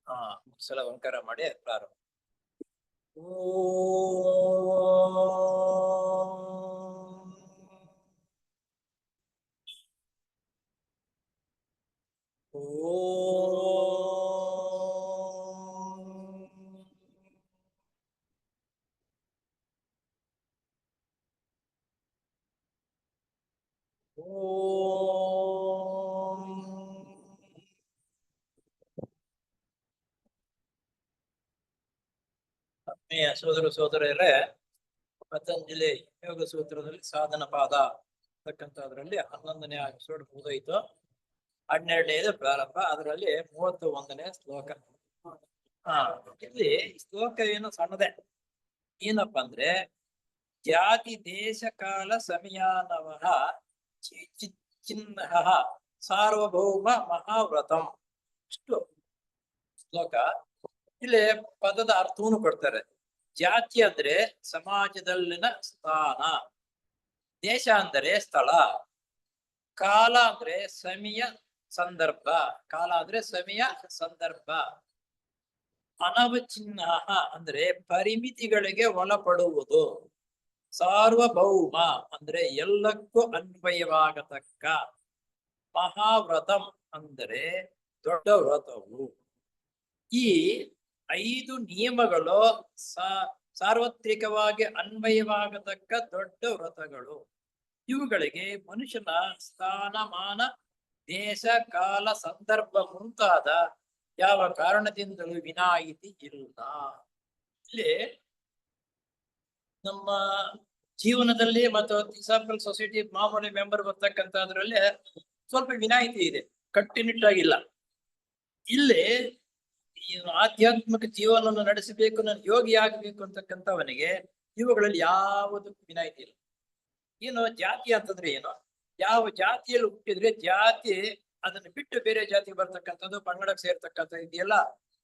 ಹಾ ಸಲ ಓಂಕಾರ ಮಾಡಿ ಪ್ರಾರಂಭ. ಆತ್ಮೀಯ ಸೋದರ ಸೋದರಿಯರೇ, ಪತಂಜಲಿ ಯೋಗ ಸೂತ್ರದಲ್ಲಿ ಸಾಧನ ಪಾದ ಅಂತಕ್ಕಂಥದ್ರಲ್ಲಿ 11ನೇ ಎಪಿಸೋಡ್ ಮುಗಿದೋಯ್ತು. 12ನೇದು ಪ್ರಾರಂಭ. ಅದರಲ್ಲಿ 31ನೇ ಶ್ಲೋಕ. ಇಲ್ಲಿ ಶ್ಲೋಕ ಏನು ಸಣ್ಣದೆ. ಏನಪ್ಪಾ ಅಂದ್ರೆ, ಜಾತಿ ದೇಶ ಕಾಲ ಸಮಯಾನವಃ ಚಿಹ್ನ ಸಾರ್ವಭೌಮ ಮಹಾವ್ರತಂ. ಇಷ್ಟು ಶ್ಲೋಕ. ಇಲ್ಲಿ ಪದದ ಅರ್ಥವನ್ನು ಕೊಡ್ತಾರೆ. ಜಾತಿ ಅಂದ್ರೆ ಸಮಾಜದಲ್ಲಿನ ಸ್ಥಾನ, ದೇಶ ಅಂದರೆ ಸ್ಥಳ, ಕಾಲ ಅಂದ್ರೆ ಸಮಯ ಸಂದರ್ಭ, ಕಾಲ ಅಂದ್ರೆ ಸಮಯ ಸಂದರ್ಭ, ಅನವಚಿನ್ನ ಅಂದ್ರೆ ಪರಿಮಿತಿಗಳಿಗೆ ಒಳಪಡುವುದು, ಸಾರ್ವಭೌಮ ಅಂದ್ರೆ ಎಲ್ಲಕ್ಕೂ ಅನ್ವಯವಾಗತಕ್ಕ, ಮಹಾವ್ರತಂ ಅಂದರೆ ದೊಡ್ಡ ವ್ರತವು. ಈ 5 ನಿಯಮಗಳು ಸಾರ್ವತ್ರಿಕವಾಗಿ ಅನ್ವಯವಾಗತಕ್ಕ ದೊಡ್ಡ ವ್ರತಗಳು. ಇವುಗಳಿಗೆ ಮನುಷ್ಯನ ಸ್ಥಾನಮಾನ, ದೇಶ, ಕಾಲ, ಸಂದರ್ಭ ಮುಂತಾದ ಯಾವ ಕಾರಣದಿಂದಲೂ ವಿನಾಯಿತಿ ಇಲ್ಲ. ಇಲ್ಲಿ ನಮ್ಮ ಜೀವನದಲ್ಲಿ ಮತ್ತು ಎಕ್ಸಾಂಪಲ್ ಸೊಸೈಟಿ ಮಾಮೂಲಿ ಮೆಂಬರ್ ಬರ್ತಕ್ಕಂಥದ್ರಲ್ಲಿ ಸ್ವಲ್ಪ ವಿನಾಯಿತಿ ಇದೆ, ಕಟ್ಟುನಿಟ್ಟಾಗಿಲ್ಲ. ಇಲ್ಲಿ ಆಧ್ಯಾತ್ಮಿಕ ಜೀವನವನ್ನು ನಡೆಸಬೇಕು, ನಾನು ಯೋಗಿ ಆಗಬೇಕು ಅಂತಕ್ಕಂಥವನಿಗೆ ಇವುಗಳಲ್ಲಿ ಯಾವುದಕ್ಕೂ ವಿನಾಯಿತಿ ಇಲ್ಲ. ಏನು ಜಾತಿ ಅಂತಂದ್ರೆ ಏನು? ಯಾವ ಜಾತಿಯಲ್ಲಿ ಹುಟ್ಟಿದ್ರೆ ಜಾತಿ ಅದನ್ನು ಬಿಟ್ಟು ಬೇರೆ ಜಾತಿಗೆ ಬರ್ತಕ್ಕಂಥದ್ದು, ಪಂಗಡಕ್ಕೆ ಸೇರ್ತಕ್ಕಂಥ ಇದೆಯಲ್ಲ,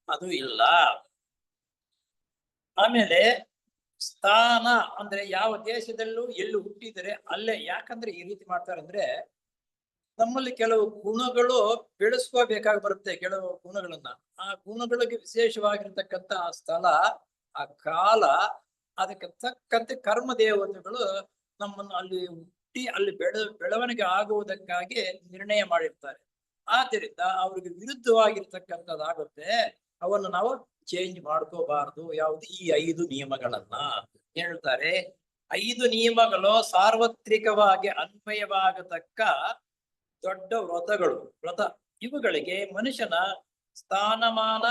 ಅದು ಇಲ್ಲ. ಆಮೇಲೆ ಸ್ಥಾನ ಅಂದ್ರೆ ಯಾವ ದೇಶದಲ್ಲೂ ಎಲ್ಲಿ ಹುಟ್ಟಿದರೆ ಅಲ್ಲೇ. ಯಾಕಂದ್ರೆ ಈ ರೀತಿ ಮಾಡ್ತಾರೆ ಅಂದ್ರೆ, ನಮ್ಮಲ್ಲಿ ಕೆಲವು ಗುಣಗಳು ಬೆಳೆಸ್ಕೋಬೇಕಾಗಿ ಬರುತ್ತೆ. ಕೆಲವು ಗುಣಗಳನ್ನ, ಆ ಗುಣಗಳಿಗೆ ವಿಶೇಷವಾಗಿರ್ತಕ್ಕಂಥ ಆ ಸ್ಥಳ, ಆ ಕಾಲ, ಅದಕ್ಕೆ ತಕ್ಕಂತೆ ಕರ್ಮ ದೇವತೆಗಳು ನಮ್ಮನ್ನು ಅಲ್ಲಿ ಹುಟ್ಟಿ ಅಲ್ಲಿ ಬೆಳವಣಿಗೆ ಆಗುವುದಕ್ಕಾಗಿ ನಿರ್ಣಯ ಮಾಡಿರ್ತಾರೆ. ಆದ್ದರಿಂದ ಅವ್ರಿಗೆ ವಿರುದ್ಧವಾಗಿರ್ತಕ್ಕಂಥದ್ದಾಗುತ್ತೆ. ಅವನ್ನು ನಾವು ಚೇಂಜ್ ಮಾಡ್ಕೋಬಾರ್ದು. ಯಾವುದು? ಈ 5 ನಿಯಮಗಳನ್ನ ಹೇಳ್ತಾರೆ. 5 ನಿಯಮಗಳು ಸಾರ್ವತ್ರಿಕವಾಗಿ ಅನ್ವಯವಾಗತಕ್ಕ ದೊಡ್ಡ ವ್ರತಗಳು. ಇವುಗಳಿಗೆ ಮನುಷ್ಯನ ಸ್ಥಾನಮಾನ,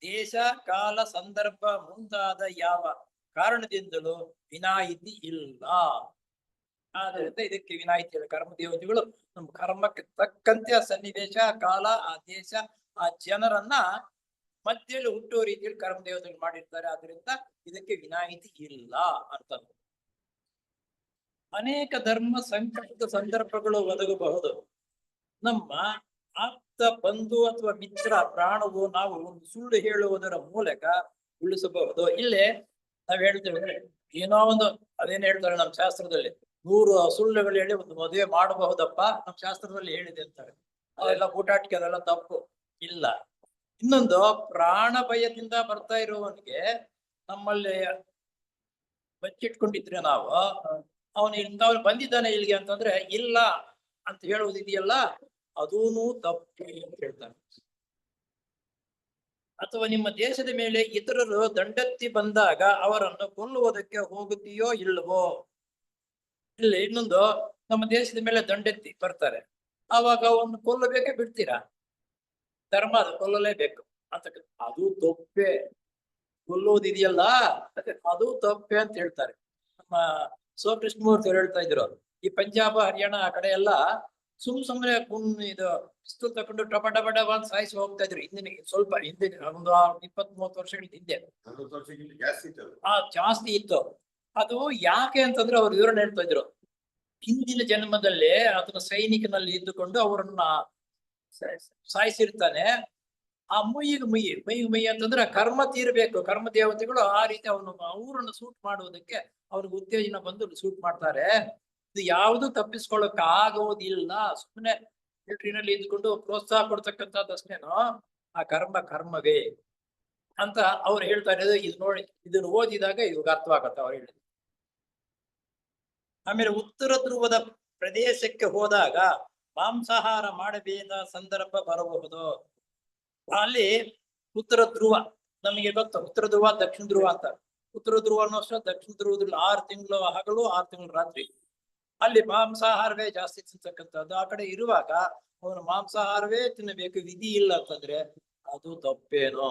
ದೇಶ, ಕಾಲ, ಸಂದರ್ಭ ಮುಂತಾದ ಯಾವ ಕಾರಣದಿಂದಲೂ ವಿನಾಯಿತಿ ಇಲ್ಲ. ಆದ್ದರಿಂದ ಇದಕ್ಕೆ ವಿನಾಯಿತಿ ಇಲ್ಲ. ಕರ್ಮ ದೇವತೆಗಳು ನಮ್ಮ ಕರ್ಮಕ್ಕೆ ತಕ್ಕಂತೆ ಆ ಸನ್ನಿವೇಶ, ಕಾಲ, ಆ ದೇಶ, ಆ ಜನರನ್ನ ಮಧ್ಯದಲ್ಲಿ ಹುಟ್ಟುವ ರೀತಿಯಲ್ಲಿ ಕರ್ಮ ದೇವತೆಗಳು ಮಾಡಿರ್ತಾರೆ. ಆದ್ರಿಂದ ಇದಕ್ಕೆ ವಿನಾಯಿತಿ ಇಲ್ಲ ಅಂತ. ಅನೇಕ ಧರ್ಮ ಸಂಕಟದ ಸಂದರ್ಭಗಳು ಒದಗಬಹುದು. ನಮ್ಮ ಆಪ್ತ ಬಂಧು ಅಥವಾ ಮಿತ್ರ ಪ್ರಾಣವು ನಾವು ಒಂದು ಸುಳ್ಳು ಹೇಳುವುದರ ಮೂಲಕ ಉಳಿಸಬಹುದು. ಇಲ್ಲೇ ನಾವ್ ಹೇಳ್ತೇವೆ, ಏನೋ ಒಂದು ಅದೇನ್ ಹೇಳ್ತಾರೆ ನಮ್ಮ ಶಾಸ್ತ್ರದಲ್ಲಿ, 100 ಸುಳ್ಳುಗಳು ಹೇಳಿ ಒಂದು ಮದುವೆ ಮಾಡಬಹುದಪ್ಪ, ನಮ್ಮ ಶಾಸ್ತ್ರದಲ್ಲಿ ಹೇಳಿದೆ ಅಂತಾರೆ. ಅದೆಲ್ಲ ಊಟಾಟಿಕೆ, ಅದೆಲ್ಲ ತಪ್ಪು. ಇಲ್ಲ. ಇನ್ನೊಂದು, ಪ್ರಾಣ ಭಯದಿಂದ ಬರ್ತಾ ಇರುವವನಿಗೆ ನಮ್ಮಲ್ಲಿ ಬಚ್ಚಿಟ್ಕೊಂಡಿದ್ರೆ ನಾವು, ಅವನು ಬಂದಿದ್ದಾನೆ ಇಲ್ಲಿಗೆ ಅಂತಂದ್ರೆ ಇಲ್ಲ ಅಂತ ಹೇಳುವುದಿದೆಯಲ್ಲ, ಅದೂನು ತಪ್ಪು ಅಂತ ಹೇಳ್ತಾರೆ. ಅಥವಾ ನಿಮ್ಮ ದೇಶದ ಮೇಲೆ ಇತರರು ದಂಡೆತ್ತಿ ಬಂದಾಗ ಅವರನ್ನು ಕೊಲ್ಲುವುದಕ್ಕೆ ಹೋಗುತ್ತೀಯೋ ಇಲ್ಲವೋ? ಇಲ್ಲಿ ಇನ್ನೊಂದು, ನಮ್ಮ ದೇಶದ ಮೇಲೆ ದಂಡೆತ್ತಿ ಬರ್ತಾರೆ, ಆವಾಗ ಅವನು ಕೊಲ್ಲಬೇಕೇ ಬಿಡ್ತೀರಾ? ಧರ್ಮ ಅದು ಕೊಲ್ಲಲೇಬೇಕು ಅಂತ. ಅದು ತಪ್ಪೆ. ಕೊಲ್ಲುವುದಿದೆಯಲ್ಲ, ಅದು ತಪ್ಪೆ ಅಂತ ಹೇಳ್ತಾರೆ. ನಮ್ಮ ಸೋಕೃಷ್ಣಮೂರ್ತಿ ಅವ್ರು ಹೇಳ್ತಾ ಇದ್ರು, ಈ ಪಂಜಾಬ್ ಹರಿಯಾಣ ಆ ಕಡೆ ಎಲ್ಲ ಸುಮ್ಮನೆ ಇದು ಪಿಸ್ತೂಲ್ ತಕೊಂಡು ಟಪ ಟಪ ಟಪ ಅಂತ ಸಾಯಿಸಿ ಹೋಗ್ತಾ ಇದ್ರು. ಸ್ವಲ್ಪ ಹಿಂದಿನ ಒಂದು 20-30 ವರ್ಷಗಳ ಹಿಂದೆ ಜಾಸ್ತಿ ಇತ್ತು. ಅದು ಯಾಕೆ ಅಂತಂದ್ರೆ ಅವ್ರು ವಿವರಣೆ ಹೇಳ್ತಾ ಇದ್ರು, ಹಿಂದಿನ ಜನ್ಮದಲ್ಲಿ ಅದನ್ನ ಸೈನಿಕನಲ್ಲಿ ಇದ್ದುಕೊಂಡು ಅವರನ್ನ ಸಾಯಿಸಿರ್ತಾನೆ. ಆ ಮುಯ್ಯಿಗೆ ಮುಯ್ಯಿ ಅಂತಂದ್ರೆ ಕರ್ಮ ತೀರ್ಬೇಕು. ಕರ್ಮ ದೇವತೆಗಳು ಆ ರೀತಿ ಅವರನ್ನು ಸೂಟ್ ಮಾಡುವುದಕ್ಕೆ ಅವ್ರಿಗೆ ಉತ್ತೇಜನ ಬಂದು ಸೂಟ್ ಮಾಡ್ತಾರೆ. ಇದು ಯಾವುದು ತಪ್ಪಿಸ್ಕೊಳ್ಳಕ್ ಆಗೋದಿಲ್ಲ. ಸುಮ್ಮನೆ ಮಿಲಿಟರಿನಲ್ಲಿ ಇದ್ಕೊಂಡು ಪ್ರೋತ್ಸಾಹ ಕೊಡ್ತಕ್ಕಂಥದ್ದಷ್ಟೇನೋ, ಆ ಕರ್ಮವೇ. ಅಂತ ಅವ್ರು ಹೇಳ್ತಾ ಇರೋದು. ಇದು ನೋಡಿ, ಇದನ್ನು ಓದಿದಾಗ ಇವಾಗ ಅರ್ಥವಾಗತ್ತೆ ಅವ್ರು ಹೇಳಿದ್ರು. ಆಮೇಲೆ ಉತ್ತರ ಧ್ರುವದ ಪ್ರದೇಶಕ್ಕೆ ಹೋದಾಗ ಮಾಂಸಾಹಾರ ಮಾಡಬೇಕಾದ ಸಂದರ್ಭ ಬರಬಹುದು. ಅಲ್ಲಿ ಉತ್ತರ ಧ್ರುವ ನಮಗೆ ಗೊತ್ತು, ಉತ್ತರ ಧ್ರುವ ದಕ್ಷಿಣ ಧ್ರುವ ಅಂತ. ಉತ್ತರ ಧ್ರುವ ಅನ್ನೋ ಅಷ್ಟೇ, ದಕ್ಷಿಣ ಧ್ರುವದಲ್ಲಿ 6 ತಿಂಗಳು ಹಗಲು 6 ತಿಂಗಳು ರಾತ್ರಿ. ಅಲ್ಲಿ ಮಾಂಸಾಹಾರವೇ ಜಾಸ್ತಿ ತಿಂತಕ್ಕಂಥದ್ದು. ಆ ಕಡೆ ಇರುವಾಗ ಅವನು ಮಾಂಸಾಹಾರವೇ ತಿನ್ನಬೇಕು, ವಿಧಿ ಇಲ್ಲ ಅಂತಂದ್ರೆ ಅದು ತಪ್ಪೇನೋ.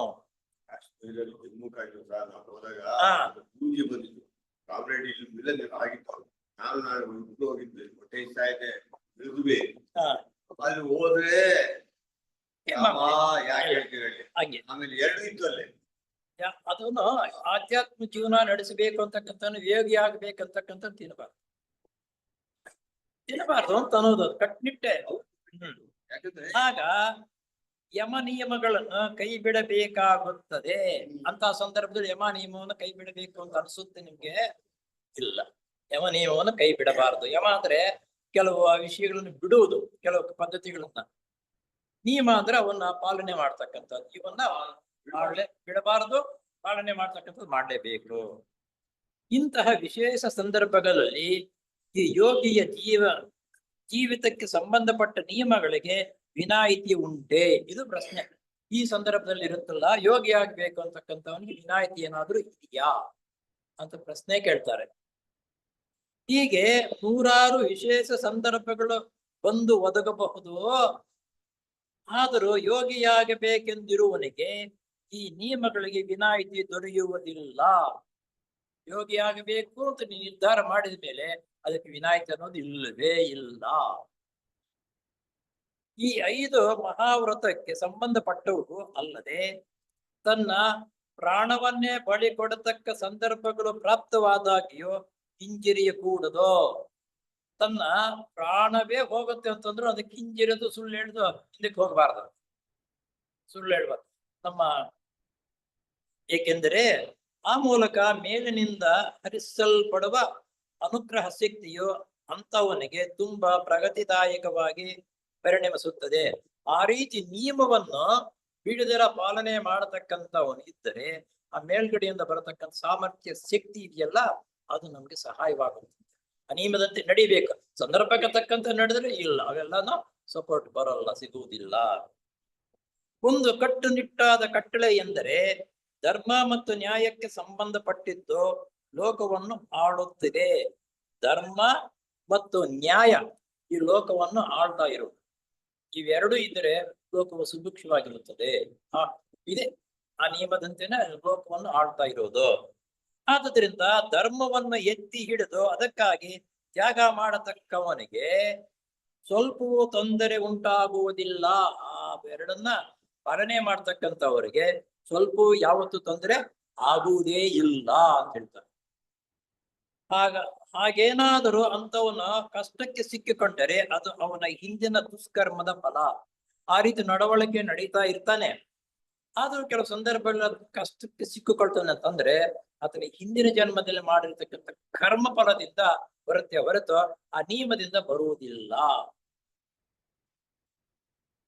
ಪೂಜೆ ಬಂದಿತ್ತು, ಆಗಿತ್ತು. ನಾನು ಹೋಗಿದ್ದೆ, ಹೊಟ್ಟೆ ಇಷ್ಟ ಇದೆ, ಅಲ್ಲಿ ಹೋದ್ರೆ ಹಾಗೆ ಆಮೇಲೆ 2 ಇತ್ತು ಅಲ್ಲಿ. ಅದನ್ನು ಆಧ್ಯಾತ್ಮ ಜೀವನ ನಡೆಸಬೇಕು ಅಂತಕ್ಕಂಥ, ಯೋಗಿ ಆಗ್ಬೇಕಂತಕ್ಕಂಥ ತಿನ್ನಬಾರ್ದು ಅಂತ ಅನ್ನೋದು ಕಟ್ನಿಟ್ಟೆ. ಯಾಕಂದ್ರೆ ಆಗ ಯಮ ನಿಯಮಗಳನ್ನ ಕೈ ಬಿಡಬೇಕಾಗುತ್ತದೆ. ಅಂತ ಸಂದರ್ಭದಲ್ಲಿ ಯಮ ನಿಯಮವನ್ನು ಕೈ ಬಿಡಬೇಕು ಅಂತ ಅನ್ಸುತ್ತೆ ನಿಮ್ಗೆ? ಇಲ್ಲ, ಯಮ ನಿಯಮವನ್ನು ಕೈ ಬಿಡಬಾರದು. ಯಮ ಅಂದ್ರೆ ಕೆಲವು ವಿಷಯಗಳನ್ನು ಬಿಡುವುದು, ಕೆಲವು ಪದ್ಧತಿಗಳನ್ನ. ನಿಯಮ ಅಂದ್ರೆ ಅವನ್ನ ಪಾಲನೆ ಮಾಡ್ತಕ್ಕಂಥದ್ದು. ಇವನ್ನ ಬಿಡಬಾರದು, ಪಾಲನೆ ಮಾಡ್ತಕ್ಕಂಥದ್ದು ಮಾಡಲೇಬೇಕು. ಇಂತಹ ವಿಶೇಷ ಸಂದರ್ಭಗಳಲ್ಲಿ ಈ ಯೋಗಿಯ ಜೀವಿತಕ್ಕೆ ಸಂಬಂಧಪಟ್ಟ ನಿಯಮಗಳಿಗೆ ವಿನಾಯಿತಿ ಉಂಟೆ? ಇದು ಪ್ರಶ್ನೆ. ಈ ಸಂದರ್ಭದಲ್ಲಿ ಇರುತ್ತಲ್ಲ, ಯೋಗಿ ಆಗ್ಬೇಕು ಅಂತಕ್ಕಂಥವನಿಗೆ ವಿನಾಯಿತಿ ಏನಾದ್ರೂ ಇದೆಯಾ ಅಂತ ಪ್ರಶ್ನೆ ಕೇಳ್ತಾರೆ. ಹೀಗೆ ನೂರಾರು ವಿಶೇಷ ಸಂದರ್ಭಗಳು ಬಂದು ಒದಗಬಹುದು. ಆದರೂ ಯೋಗಿಯಾಗಬೇಕೆಂದಿರುವವನಿಗೆ ಈ ನಿಯಮಗಳಿಗೆ ವಿನಾಯಿತಿ ದೊರೆಯುವುದಿಲ್ಲ. ಯೋಗಿ ಆಗಬೇಕು ಅಂತ ನಿರ್ಧಾರ ಮಾಡಿದ ಮೇಲೆ ಅದಕ್ಕೆ ವಿನಾಯಿತಿ ಅನ್ನೋದು ಇಲ್ಲವೇ ಇಲ್ಲ. ಈ 5 ಮಹಾವ್ರತಕ್ಕೆ ಸಂಬಂಧಪಟ್ಟವು ಅಲ್ಲದೆ ತನ್ನ ಪ್ರಾಣವನ್ನೇ ಬಳಿ ಕೊಡತಕ್ಕ ಸಂದರ್ಭಗಳು ಪ್ರಾಪ್ತವಾದಾಗಿಯೋ ಹಿಂಜರಿಯಕೂಡದು. ತನ್ನ ಪ್ರಾಣವೇ ಹೋಗುತ್ತೆ ಅಂತಂದ್ರು ಅದಕ್ಕೆ ಹಿಂಜರಿದು ಸುಳ್ಳು ಹೇಳಿದು ಹಿಂದಕ್ಕೆ ಹೋಗಬಾರ್ದು, ಸುಳ್ಳು ಹೇಳ್ಬಾರ್ದು ಏಕೆಂದರೆ ಆ ಮೂಲಕ ಮೇಲಿನಿಂದ ಹರಿಸಲ್ಪಡುವ ಅನುಗ್ರಹ ಶಕ್ತಿಯು ಅಂತವನಿಗೆ ತುಂಬಾ ಪ್ರಗತಿದಾಯಕವಾಗಿ ಪರಿಣಮಿಸುತ್ತದೆ. ಆ ರೀತಿ ನಿಯಮವನ್ನು ಬಿಡದರ ಪಾಲನೆ ಮಾಡತಕ್ಕಂಥವನು ಇದ್ದರೆ ಆ ಮೇಲ್ಗಡೆಯಿಂದ ಬರತಕ್ಕಂಥ ಸಾಮರ್ಥ್ಯ ಶಕ್ತಿ ಇದೆಯಲ್ಲ, ಅದು ನಮ್ಗೆ ಸಹಾಯವಾಗುತ್ತೆ. ಅನಿಯಮದಂತೆ ನಡಿಬೇಕು, ಸಂದರ್ಭಕ್ಕೆ ತಕ್ಕಂತೆ ನಡೆದ್ರೆ ಇಲ್ಲ, ಅವೆಲ್ಲನೂ ಸಪೋರ್ಟ್ ಬರಲ್ಲ, ಸಿಗುವುದಿಲ್ಲ. ಒಂದು ಕಟ್ಟುನಿಟ್ಟಾದ ಕಟ್ಟಳೆ ಎಂದರೆ ಧರ್ಮ ಮತ್ತು ನ್ಯಾಯಕ್ಕೆ ಸಂಬಂಧಪಟ್ಟಿದ್ದು ಲೋಕವನ್ನು ಆಳುತ್ತಿದೆ. ಧರ್ಮ ಮತ್ತು ನ್ಯಾಯ ಈ ಲೋಕವನ್ನು ಆಳ್ತಾ ಇರುವುದು. ಇವೆರಡೂ ಇದ್ದರೆ ಲೋಕವು ಸುಭಿಕ್ಷವಾಗಿರುತ್ತದೆ. ಇದೆ, ಆ ನಿಯಮದಂತೆನೆ ಲೋಕವನ್ನು ಆಳ್ತಾ ಇರೋದು. ಆದುದರಿಂದ ಧರ್ಮವನ್ನು ಎತ್ತಿ ಹಿಡಿದು ಅದಕ್ಕಾಗಿ ತ್ಯಾಗ ಮಾಡತಕ್ಕವನಿಗೆ ಸ್ವಲ್ಪವೂ ತೊಂದರೆ ಉಂಟಾಗುವುದಿಲ್ಲ. ಆ ಎರಡನ್ನ ಪಾಲನೆ ಮಾಡ್ತಕ್ಕಂಥವರಿಗೆ ಸ್ವಲ್ಪವೂ ಯಾವತ್ತೂ ತೊಂದರೆ ಆಗುವುದೇ ಇಲ್ಲ ಅಂತ ಹೇಳ್ತಾರೆ. ಹಾಗೇನಾದರೂ ಅಂತವನ ಕಷ್ಟಕ್ಕೆ ಸಿಕ್ಕಿಕೊಂಡರೆ ಅದು ಅವನ ಹಿಂದಿನ ದುಷ್ಕರ್ಮದ ಫಲ. ಆ ರೀತಿ ನಡವಳಿಕೆ ನಡೀತಾ ಇರ್ತಾನೆ, ಆದ್ರೂ ಕೆಲವು ಸಂದರ್ಭಗಳ ಕಷ್ಟಕ್ಕೆ ಸಿಕ್ಕಿಕೊಳ್ತಾನೆ ಅಂತಂದ್ರೆ ಆತನ ಹಿಂದಿನ ಜನ್ಮದಲ್ಲಿ ಮಾಡಿರ್ತಕ್ಕಂಥ ಕರ್ಮ ಫಲದಿಂದ ಬರುತ್ತೆ ಹೊರತು ಆ ನಿಯಮದಿಂದ ಬರುವುದಿಲ್ಲ.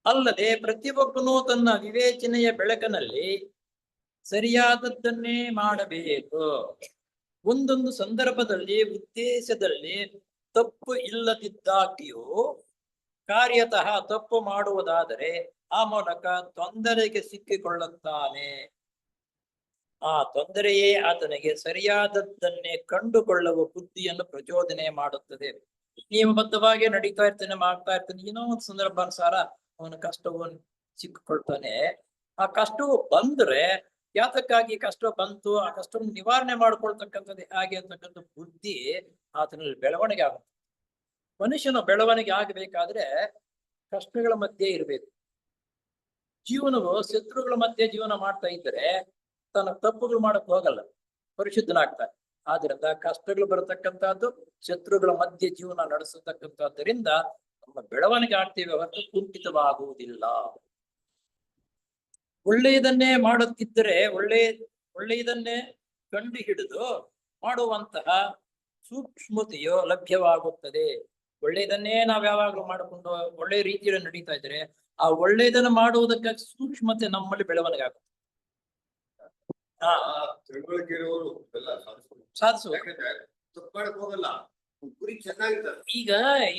ಅಲ್ಲದೆ ಪ್ರತಿಯೊಬ್ಬನೂ ತನ್ನ ವಿವೇಚನೆಯ ಬೆಳಕಿನಲ್ಲಿ ಸರಿಯಾದದ್ದನ್ನೇ ಮಾಡಬೇಕು. ಒಂದೊಂದು ಸಂದರ್ಭದಲ್ಲಿ ಉದ್ದೇಶದಲ್ಲಿ ತಪ್ಪು ಇಲ್ಲದಿದ್ದಾಗಿಯೂ ಕಾರ್ಯತಃ ತಪ್ಪು ಮಾಡುವುದಾದರೆ ಆ ಮೂಲಕ ತೊಂದರೆಗೆ ಸಿಕ್ಕಿಕೊಳ್ಳುತ್ತಾನೆ. ಆ ತೊಂದರೆಯೇ ಆತನಿಗೆ ಸರಿಯಾದದ್ದನ್ನೇ ಕಂಡುಕೊಳ್ಳುವ ಬುದ್ಧಿಯನ್ನು ಪ್ರಚೋದನೆ ಮಾಡುತ್ತದೆ. ನಿಯಮಬದ್ಧವಾಗಿ ನಡೀತಾ ಇರ್ತಾನೆ, ಮಾಡ್ತಾ ಇರ್ತಾನೆ, ಏನೋ ಒಂದು ಸಂದರ್ಭಾನುಸಾರ ಅವನ ಕಷ್ಟವನ್ನು ಸಿಕ್ಕಿಕೊಳ್ತಾನೆ. ಆ ಕಷ್ಟವು ಬಂದ್ರೆ ಯಾತಕ್ಕಾಗಿ ಕಷ್ಟ ಬಂತು, ಆ ಕಷ್ಟವನ್ನು ನಿವಾರಣೆ ಮಾಡ್ಕೊಳ್ತಕ್ಕಂಥದ್ದು ಹಾಗೆ ಅಂತಕ್ಕಂಥ ಬುದ್ಧಿ ಆತನಲ್ಲಿ ಬೆಳವಣಿಗೆ ಆಗುತ್ತೆ. ಮನುಷ್ಯನ ಬೆಳವಣಿಗೆ ಆಗಬೇಕಾದ್ರೆ ಕಷ್ಟಗಳ ಮಧ್ಯೆ ಇರಬೇಕು. ಜೀವನವು ಶತ್ರುಗಳ ಮಧ್ಯೆ ಜೀವನ ಮಾಡ್ತಾ ಇದ್ರೆ ತನ್ನ ತಪ್ಪುಗಳು ಮಾಡಕ್ ಹೋಗಲ್ಲ, ಪರಿಶುದ್ಧನಾಗ್ತಾನೆ. ಆದ್ರಿಂದ ಕಷ್ಟಗಳು ಬರತಕ್ಕಂಥದ್ದು ಶತ್ರುಗಳ ಮಧ್ಯೆ ಜೀವನ ನಡೆಸತಕ್ಕಂಥದ್ದರಿಂದ ನಮ್ಮ ಬೆಳವಣಿಗೆ ಆಗ್ತೀವಿ ಹೊರತು ಕುಂಠಿತವಾಗುವುದಿಲ್ಲ. ಒಳ್ಳೆಯದನ್ನೇ ಮಾಡುತ್ತಿದ್ದರೆ ಒಳ್ಳೆಯದನ್ನೇ ಕಂಡು ಹಿಡಿದು ಮಾಡುವಂತಹ ಸೂಕ್ಷ್ಮತೆಯು ಲಭ್ಯವಾಗುತ್ತದೆ. ಒಳ್ಳೆಯದನ್ನೇ ನಾವು ಯಾವಾಗಲೂ ಮಾಡಿಕೊಂಡು ಒಳ್ಳೆಯ ರೀತಿಯಲ್ಲಿ ನಡೀತಾ ಇದ್ರೆ ಆ ಒಳ್ಳೆಯದನ್ನು ಮಾಡುವುದಕ್ಕೆ ಸೂಕ್ಷ್ಮತೆ ನಮ್ಮಲ್ಲಿ ಬೆಳವಣಿಗೆ ಆಗುತ್ತೆ. ಹಾ ತಿಳುವಳಿಕೆ ಇರುವವರು ಎಲ್ಲ ಸಾಧಿಸ್ಬೋದು. ಸಾಧಿಸುವ. ಯಾಕಂದ್ರೆ ತಪ್ಪು ಮಾಡಕ್ ಹೋಗಲ್ಲ, ಗುರಿ ಚೆನ್ನಾಗಿರ್ತದೆ. ಈಗ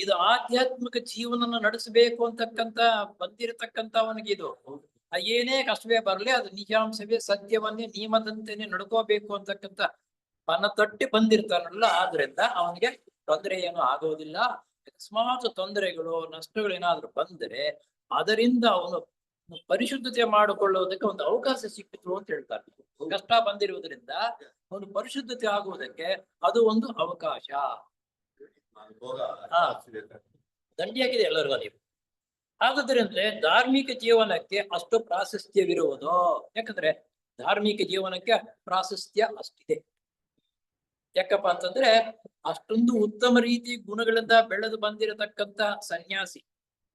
ಇದು ಆಧ್ಯಾತ್ಮಿಕ ಜೀವನ ನಡೆಸಬೇಕು ಅಂತಕ್ಕಂತ ಬಂದಿರತಕ್ಕಂತ ಅವನಿಗೆ ಇದು ಏನೇ ಕಷ್ಟವೇ ಬರಲಿ ಅದು ನಿಜಾಂಶವೇ ಸತ್ಯವನ್ನೇ ನಿಯಮದಂತೆನೆ ನಡ್ಕೋಬೇಕು ಅಂತಕ್ಕಂತ ಪನ ತಟ್ಟಿ ಬಂದಿರ್ತಾನಲ್ಲ, ಆದ್ರಿಂದ ಅವನಿಗೆ ತೊಂದರೆ ಏನು ಆಗೋದಿಲ್ಲ. ಅಕಸ್ಮಾತ್ ತೊಂದರೆಗಳು ನಷ್ಟಗಳು ಏನಾದ್ರು ಬಂದರೆ ಅದರಿಂದ ಅವನು ಪರಿಶುದ್ಧತೆ ಮಾಡಿಕೊಳ್ಳುವುದಕ್ಕೆ ಒಂದು ಅವಕಾಶ ಸಿಕ್ಕಿತು ಅಂತ ಹೇಳ್ತಾರೆ. ಕಷ್ಟ ಬಂದಿರುವುದರಿಂದ ಅವನು ಪರಿಶುದ್ಧತೆ ಆಗುವುದಕ್ಕೆ ಅದು ಒಂದು ಅವಕಾಶ. ಹಾ. ದಂಡಿಯಾಗಿದೆ ಎಲ್ಲರಿಗೂ ನೀವು. ಆದುದರಿಂದ ಧಾರ್ಮಿಕ ಜೀವನಕ್ಕೆ ಅಷ್ಟು ಪ್ರಾಶಸ್ತ್ಯವಿರುವುದು. ಯಾಕಂದ್ರೆ ಧಾರ್ಮಿಕ ಜೀವನಕ್ಕೆ ಪ್ರಾಶಸ್ತ್ಯ ಅಷ್ಟಿದೆ. ಯಾಕಪ್ಪ ಅಂತಂದ್ರೆ ಅಷ್ಟೊಂದು ಉತ್ತಮ ರೀತಿ ಗುಣಗಳಿಂದ ಬೆಳೆದು ಬಂದಿರತಕ್ಕಂತ ಸನ್ಯಾಸಿ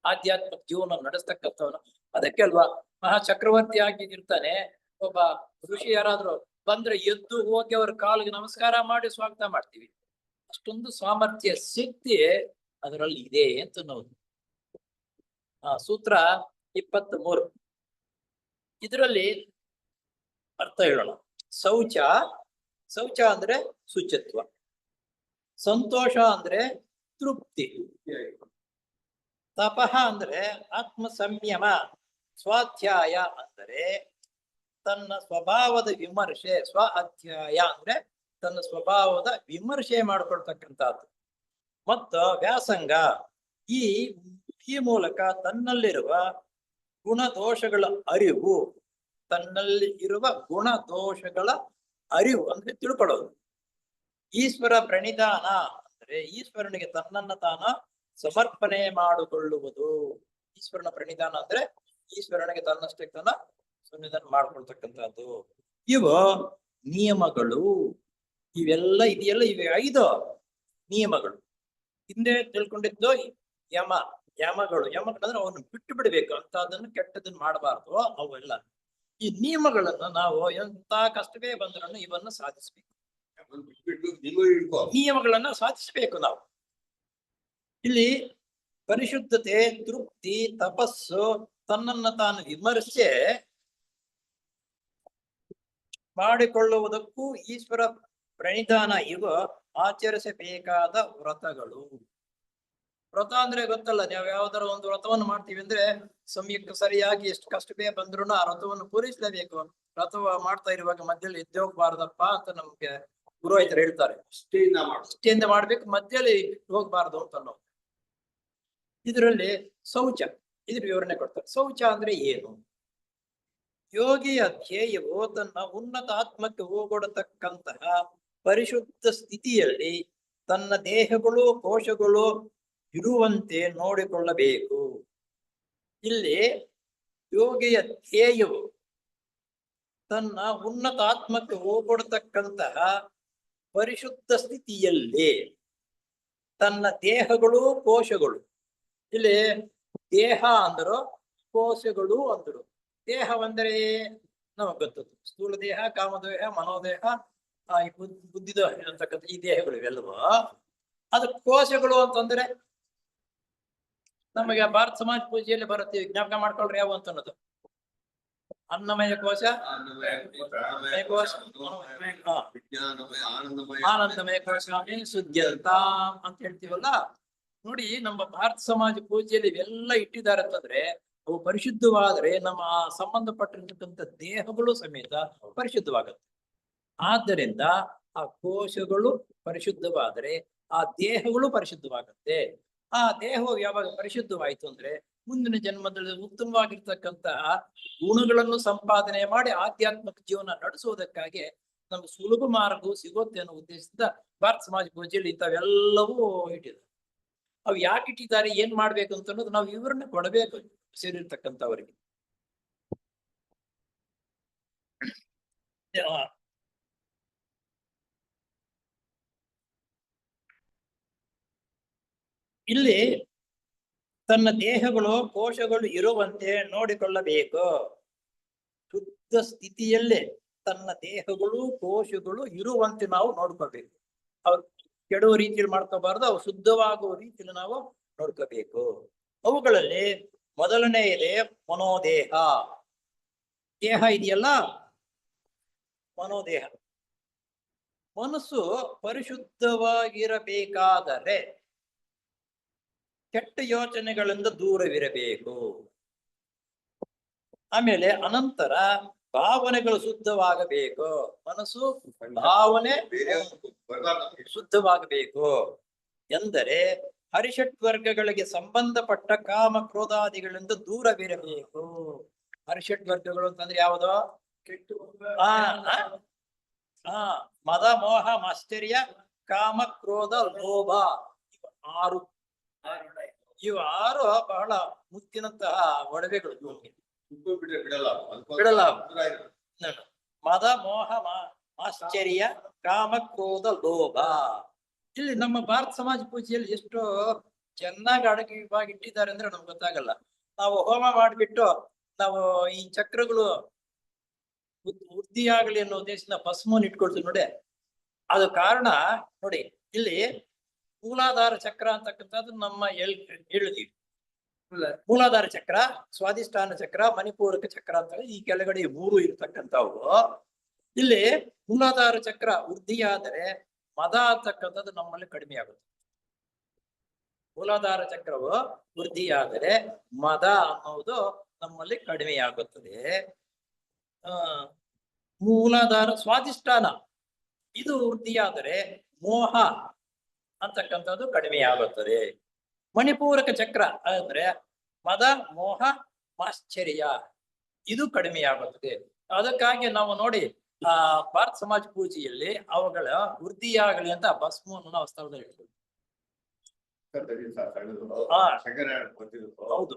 ಆಧ್ಯಾತ್ಮಿಕ ಜೀವನ ನಡೆಸ್ತಕ್ಕಂಥವನು. ಅದಕ್ಕೆ ಅಲ್ವಾ ಮಹಾ ಚಕ್ರವರ್ತಿ ಆಗಿ ಇರ್ತಾನೆ. ಒಬ್ಬ ಋಷಿ ಯಾರಾದ್ರೂ ಬಂದ್ರೆ ಎದ್ದು ಹೋಗಿ ಅವ್ರ ಕಾಲಿಗೆ ನಮಸ್ಕಾರ ಮಾಡಿ ಸ್ವಾಗತ ಮಾಡ್ತೀವಿ. ಅಷ್ಟೊಂದು ಸಾಮರ್ಥ್ಯ ಶಕ್ತಿ ಅದರಲ್ಲಿ ಇದೆ ಅಂತ ನಾವು ಸೂತ್ರ 23 ಇದರಲ್ಲಿ ಅರ್ಥ ಹೇಳೋಣ. ಶೌಚ ಅಂದ್ರೆ ಶುಚಿತ್ವ, ಸಂತೋಷ ಅಂದ್ರೆ ತೃಪ್ತಿ, ತಪಃ ಅಂದ್ರೆ ಆತ್ಮ ಸಂಯಮ, ಸ್ವಾಧ್ಯಾಯ ಅಂದರೆ ತನ್ನ ಸ್ವಭಾವದ ವಿಮರ್ಶೆ, ಸ್ವ ಅಧ್ಯಾಯ ಅಂದ್ರೆ ತನ್ನ ಸ್ವಭಾವದ ವಿಮರ್ಶೆ ಮಾಡಿಕೊಳ್ತಕ್ಕಂಥದ್ದು, ಮತ್ತು ವ್ಯಾಸಂಗ ಈ ಮೂಲಕ ತನ್ನಲ್ಲಿರುವ ಗುಣದೋಷಗಳ ಅರಿವು, ತನ್ನಲ್ಲಿ ಇರುವ ಗುಣದೋಷಗಳ ಅರಿವು ಅಂದ್ರೆ ತಿಳ್ಕೊಳ್ಳೋದು. ಈಶ್ವರ ಪ್ರಣಿಧಾನ ಅಂದ್ರೆ ಈಶ್ವರನಿಗೆ ತನ್ನನ್ನ ತಾನ ಸಮರ್ಪಣೆ ಮಾಡಿಕೊಳ್ಳುವುದು. ಈಶ್ವರನ ಪ್ರಣಿಧಾನ ಅಂದ್ರೆ ಈಶ್ವರನಿಗೆ ತನ್ನಷ್ಟಕ್ಕೆ ತನ್ನ ಸನ್ನಿಧಾನ ಮಾಡ್ಕೊಳ್ತಕ್ಕಂಥದ್ದು. ಇವು ನಿಯಮಗಳು. ಇದೆಲ್ಲ ಇವೆ 5 ನಿಯಮಗಳು. ಹಿಂದೆ ತಿಳ್ಕೊಂಡಿದ್ದು ಯಮಗಳು ಅಂದ್ರೆ ಅವನು ಬಿಟ್ಟು ಬಿಡ್ಬೇಕು ಅಂತ, ಅದನ್ನು ಕೆಟ್ಟದನ್ನ ಮಾಡಬಾರ್ದು. ಅವೆಲ್ಲ ಈ ನಿಯಮಗಳನ್ನ ನಾವು ಎಂತ ಕಷ್ಟವೇ ಬಂದ್ರೂ ಇವನ್ನು ಸಾಧಿಸ್ಬೇಕು. ನಿಯಮಗಳನ್ನ ಸಾಧಿಸ್ಬೇಕು ನಾವು. ಇಲ್ಲಿ ಪರಿಶುದ್ಧತೆ, ತೃಪ್ತಿ, ತಪಸ್ಸು, ತನ್ನನ್ನ ತಾನು ವಿಮರ್ಶೆ ಮಾಡಿಕೊಳ್ಳುವುದಕ್ಕೂ ಈಶ್ವರ ಪ್ರಣಿಧಾನ ಇವು ಆಚರಿಸಬೇಕಾದ ವ್ರತಗಳು. ವ್ರತ ಅಂದ್ರೆ ಗೊತ್ತಲ್ಲ, ನಾವು ಯಾವ್ದಾರ ಒಂದು ವ್ರತವನ್ನು ಮಾಡ್ತೀವಿ ಅಂದ್ರೆ ಸಮಯಕ್ಕೆ ಸರಿಯಾಗಿ ಎಷ್ಟು ಕಷ್ಟವೇ ಬಂದ್ರು ಆ ವ್ರತವನ್ನು ಪೂರೈಸಲೇಬೇಕು. ವ್ರತ ಮಾಡ್ತಾ ಇರುವಾಗ ಮಧ್ಯದಲ್ಲಿ ಎದ್ದು ಹೋಗ್ಬಾರ್ದಪ್ಪ ಅಂತ ನಮ್ಗೆ ಪುರೋಹಿತರು ಹೇಳ್ತಾರೆ. ನಿಷ್ಠೆಯಿಂದ ಮಾಡ್ಬೇಕು, ಮಧ್ಯದಲ್ಲಿ ಹೋಗ್ಬಾರ್ದು ಅಂತ ಅನ್ನೋ. ಇದರಲ್ಲಿ ಇದ್ರ ವಿವರಣೆ ಕೊಡ್ತಾರೆ. ಶೌಚ ಅಂದ್ರೆ ಏನು? ಯೋಗಿಯ ಧ್ಯೇಯವು ತನ್ನ ಉನ್ನತ ಆತ್ಮಕ್ಕೆ ಹೋಗೊಡತಕ್ಕಂತಹ ಪರಿಶುದ್ಧ ಸ್ಥಿತಿಯಲ್ಲಿ ತನ್ನ ದೇಹಗಳು, ಕೋಶಗಳು ಇರುವಂತೆ ನೋಡಿಕೊಳ್ಳಬೇಕು. ಇಲ್ಲಿ ಯೋಗಿಯ ಧ್ಯೇಯವು ತನ್ನ ಉನ್ನತ ಆತ್ಮಕ್ಕೆ ಹೋಗೊಡತಕ್ಕಂತಹ ಪರಿಶುದ್ಧ ಸ್ಥಿತಿಯಲ್ಲಿ ತನ್ನ ದೇಹಗಳು, ಕೋಶಗಳು. ಇಲ್ಲಿ ದೇಹ ಅಂದರು, ಕೋಶಗಳು ಅಂದರು. ದೇಹವೆಂದರೆ ನಮಗ್ ಗೊತ್ತದು, ಸ್ಥೂಲ ದೇಹ, ಕಾಮದೇಹ, ಮನೋದೇಹ, ಬುದ್ಧಿದ ಇರತಕ್ಕಂಥ ಈ ದೇಹಗಳು ಇವೆಲ್ಲವೂ. ಅದು ಕೋಶಗಳು ಅಂತಂದ್ರೆ ನಮಗೆ ಭಾರತ ಸಮಾಜ ಪೂಜೆಯಲ್ಲಿ ಬರುತ್ತೆ, ಜ್ಞಾಪಕ ಮಾಡ್ಕೊಳ್ರಿ ಯಾವ ಅಂತ ಅನ್ನೋದು. ಅನ್ನಮಯ ಕೋಶ, ಆನಂದಮಯ ಕೋಶ, ಸುದ್ಯಂತ ಅಂತ ಹೇಳ್ತೀವಲ್ಲ. ನೋಡಿ, ನಮ್ಮ ಭಾರತ ಸಮಾಜ ಪೂಜೆಯಲ್ಲಿ ಇವೆಲ್ಲ ಇಟ್ಟಿದ್ದಾರೆ ಅಂತಂದ್ರೆ ಅವು ಪರಿಶುದ್ಧವಾದ್ರೆ ನಮ್ಮ ಸಂಬಂಧಪಟ್ಟಿರ್ತಕ್ಕಂಥ ದೇಹಗಳು ಸಮೇತ ಪರಿಶುದ್ಧವಾಗುತ್ತೆ. ಆದ್ದರಿಂದ ಆ ಕೋಶಗಳು ಪರಿಶುದ್ಧವಾದರೆ ಆ ದೇಹಗಳು ಪರಿಶುದ್ಧವಾಗುತ್ತೆ. ಆ ದೇಹವು ಯಾವಾಗ ಪರಿಶುದ್ಧವಾಯಿತು ಅಂದ್ರೆ ಮುಂದಿನ ಜನ್ಮದಲ್ಲಿ ಉತ್ತಮವಾಗಿರ್ತಕ್ಕಂತಹ ಗುಣಗಳನ್ನು ಸಂಪಾದನೆ ಮಾಡಿ ಆಧ್ಯಾತ್ಮಿಕ ಜೀವನ ನಡೆಸುವುದಕ್ಕಾಗಿ ನಮ್ಗೆ ಸುಲಭ ಮಾರ್ಗವು ಸಿಗುತ್ತೆ ಅನ್ನೋ ಉದ್ದೇಶದಿಂದ ಭಾರತ ಸಮಾಜ ಪೂಜೆಯಲ್ಲಿ ಇಂಥವೆಲ್ಲವೂ ಇಟ್ಟಿದ್ದಾರೆ. ಅವು ಯಾಕೆ ಇಟ್ಟಿದ್ದಾರೆ, ಏನ್ ಮಾಡ್ಬೇಕು ಅಂತ ಅನ್ನೋದು ನಾವು ವಿವರಣೆ ಕೊಡಬೇಕು ಸೇರಿರ್ತಕ್ಕಂಥವರಿಗೆ. ಇಲ್ಲಿ ತನ್ನ ದೇಹಗಳು, ಕೋಶಗಳು ಇರುವಂತೆ ನೋಡಿಕೊಳ್ಳಬೇಕು. ಶುದ್ಧ ಸ್ಥಿತಿಯಲ್ಲೇ ತನ್ನ ದೇಹಗಳು, ಕೋಶಗಳು ಇರುವಂತೆ ನಾವು ನೋಡ್ಕೋಬೇಕು. ಅವ್ರು ಕೆಡುವ ರೀತಿಯಲ್ಲಿ ಮಾಡ್ಕೋಬಾರ್ದು, ಅವು ಶುದ್ಧವಾಗುವ ರೀತಿಯಲ್ಲಿ ನಾವು ನೋಡ್ಕೋಬೇಕು. ಅವುಗಳಲ್ಲಿ ಮೊದಲನೇ ಇದೆ ಮನೋದೇಹ. ದೇಹ ಇದೆಯಲ್ಲ, ಮನೋದೇಹ. ಮನಸ್ಸು ಪರಿಶುದ್ಧವಾಗಿರಬೇಕಾದರೆ ಕೆಟ್ಟ ಯೋಚನೆಗಳಿಂದ ದೂರವಿರಬೇಕು. ಆಮೇಲೆ ಅನಂತರ ಭಾವನೆಗಳು ಶುದ್ಧವಾಗಬೇಕು. ಮನಸ್ಸು ಭಾವನೆ ಶುದ್ಧವಾಗಬೇಕು ಎಂದರೆ ಹರಿಷಟ್ ವರ್ಗಗಳಿಗೆ ಸಂಬಂಧಪಟ್ಟ ಕಾಮ ಕ್ರೋಧಾದಿಗಳಿಂದ ದೂರವಿರಬೇಕು. ಹರಿಷಟ್ ವರ್ಗಗಳು ಅಂತಂದ್ರೆ ಯಾವುದು? ಮದ ಮೋಹ ಮಾಶ್ಚರ್ಯ ಕಾಮ ಕ್ರೋಧ ಲೋಭ, ಆರು. ಇವು ಆರು ಬಹಳ ಮುತ್ತಿನಂತಹ ಒಡವೆಗಳು. ಬಿಡಲ್ಲ. ಮದ ಮೋಹ ಆಶ್ಚರ್ಯ ಕಾಮ ಕ್ರೋಧ ಲೋಭ. ಇಲ್ಲಿ ನಮ್ಮ ಭಾರತ ಸಮಾಜ ಪೂಜೆಯಲ್ಲಿ ಎಷ್ಟು ಚೆನ್ನಾಗಿ ಅಡಗಿವಾಗಿ ಇಟ್ಟಿದ್ದಾರೆ ಅಂದ್ರೆ ನಮ್ಗೆ ಗೊತ್ತಾಗಲ್ಲ. ನಾವು ಹೋಮ ಮಾಡಿಬಿಟ್ಟು ನಾವು ಈ ಚಕ್ರಗಳು ವೃದ್ಧಿಯಾಗಲಿ ಅನ್ನೋ ಉದ್ದೇಶದಿಂದ ಭಸ್ಮವನ್ನು ಇಟ್ಕೊಳ್ತೀವಿ ನೋಡಿ. ಅದು ಕಾರಣ ನೋಡಿ, ಇಲ್ಲಿ ಮೂಲಾಧಾರ ಚಕ್ರ ಅಂತಕ್ಕಂಥದ್ದು ನಮ್ಮ ಹೇಳಿದೀವಿ. ಮೂಲಾಧಾರ ಚಕ್ರ, ಸ್ವಾಧಿಷ್ಠಾನ ಚಕ್ರ, ಮಣಿಪೂರಕ ಚಕ್ರ ಅಂತ ಈ ಕೆಳಗಡೆ ಮೂರು ಇರ್ತಕ್ಕಂಥವು. ಇಲ್ಲಿ ಮೂಲಾಧಾರ ಚಕ್ರ ವೃದ್ಧಿಯಾದರೆ ಮದ ಅಂತಕ್ಕಂಥದ್ದು ನಮ್ಮಲ್ಲಿ ಕಡಿಮೆ ಆಗುತ್ತೆ. ಮೂಲಾಧಾರ ಚಕ್ರವು ವೃದ್ಧಿಯಾದರೆ ಮದ ಅನ್ನೋದು ನಮ್ಮಲ್ಲಿ ಕಡಿಮೆಯಾಗುತ್ತದೆ. ಮೂಲಾಧಾರ ಸ್ವಾಧಿಷ್ಠಾನ ಇದು ವೃದ್ಧಿಯಾದರೆ ಮೋಹ ಅಂತಕ್ಕಂಥದ್ದು ಕಡಿಮೆಯಾಗುತ್ತದೆ. ಮಣಿಪೂರಕ ಚಕ್ರ ಅಂದ್ರೆ ಮದ ಮೋಹ ಮಾಶ್ಚರ್ಯ ಇದು ಕಡಿಮೆಯಾಗುತ್ತದೆ. ಅದಕ್ಕಾಗಿ ನಾವು ನೋಡಿ ಭಾರತ ಸಮಾಜ ಪೂಜೆಯಲ್ಲಿ ಅವುಗಳ ವೃದ್ಧಿಯಾಗಲಿ ಅಂತ ಭಸ್ಮವನ್ನು ನಾವು ಸ್ಥಳದಲ್ಲಿ ಇಡ್ತೀವಿ. ಹೌದು,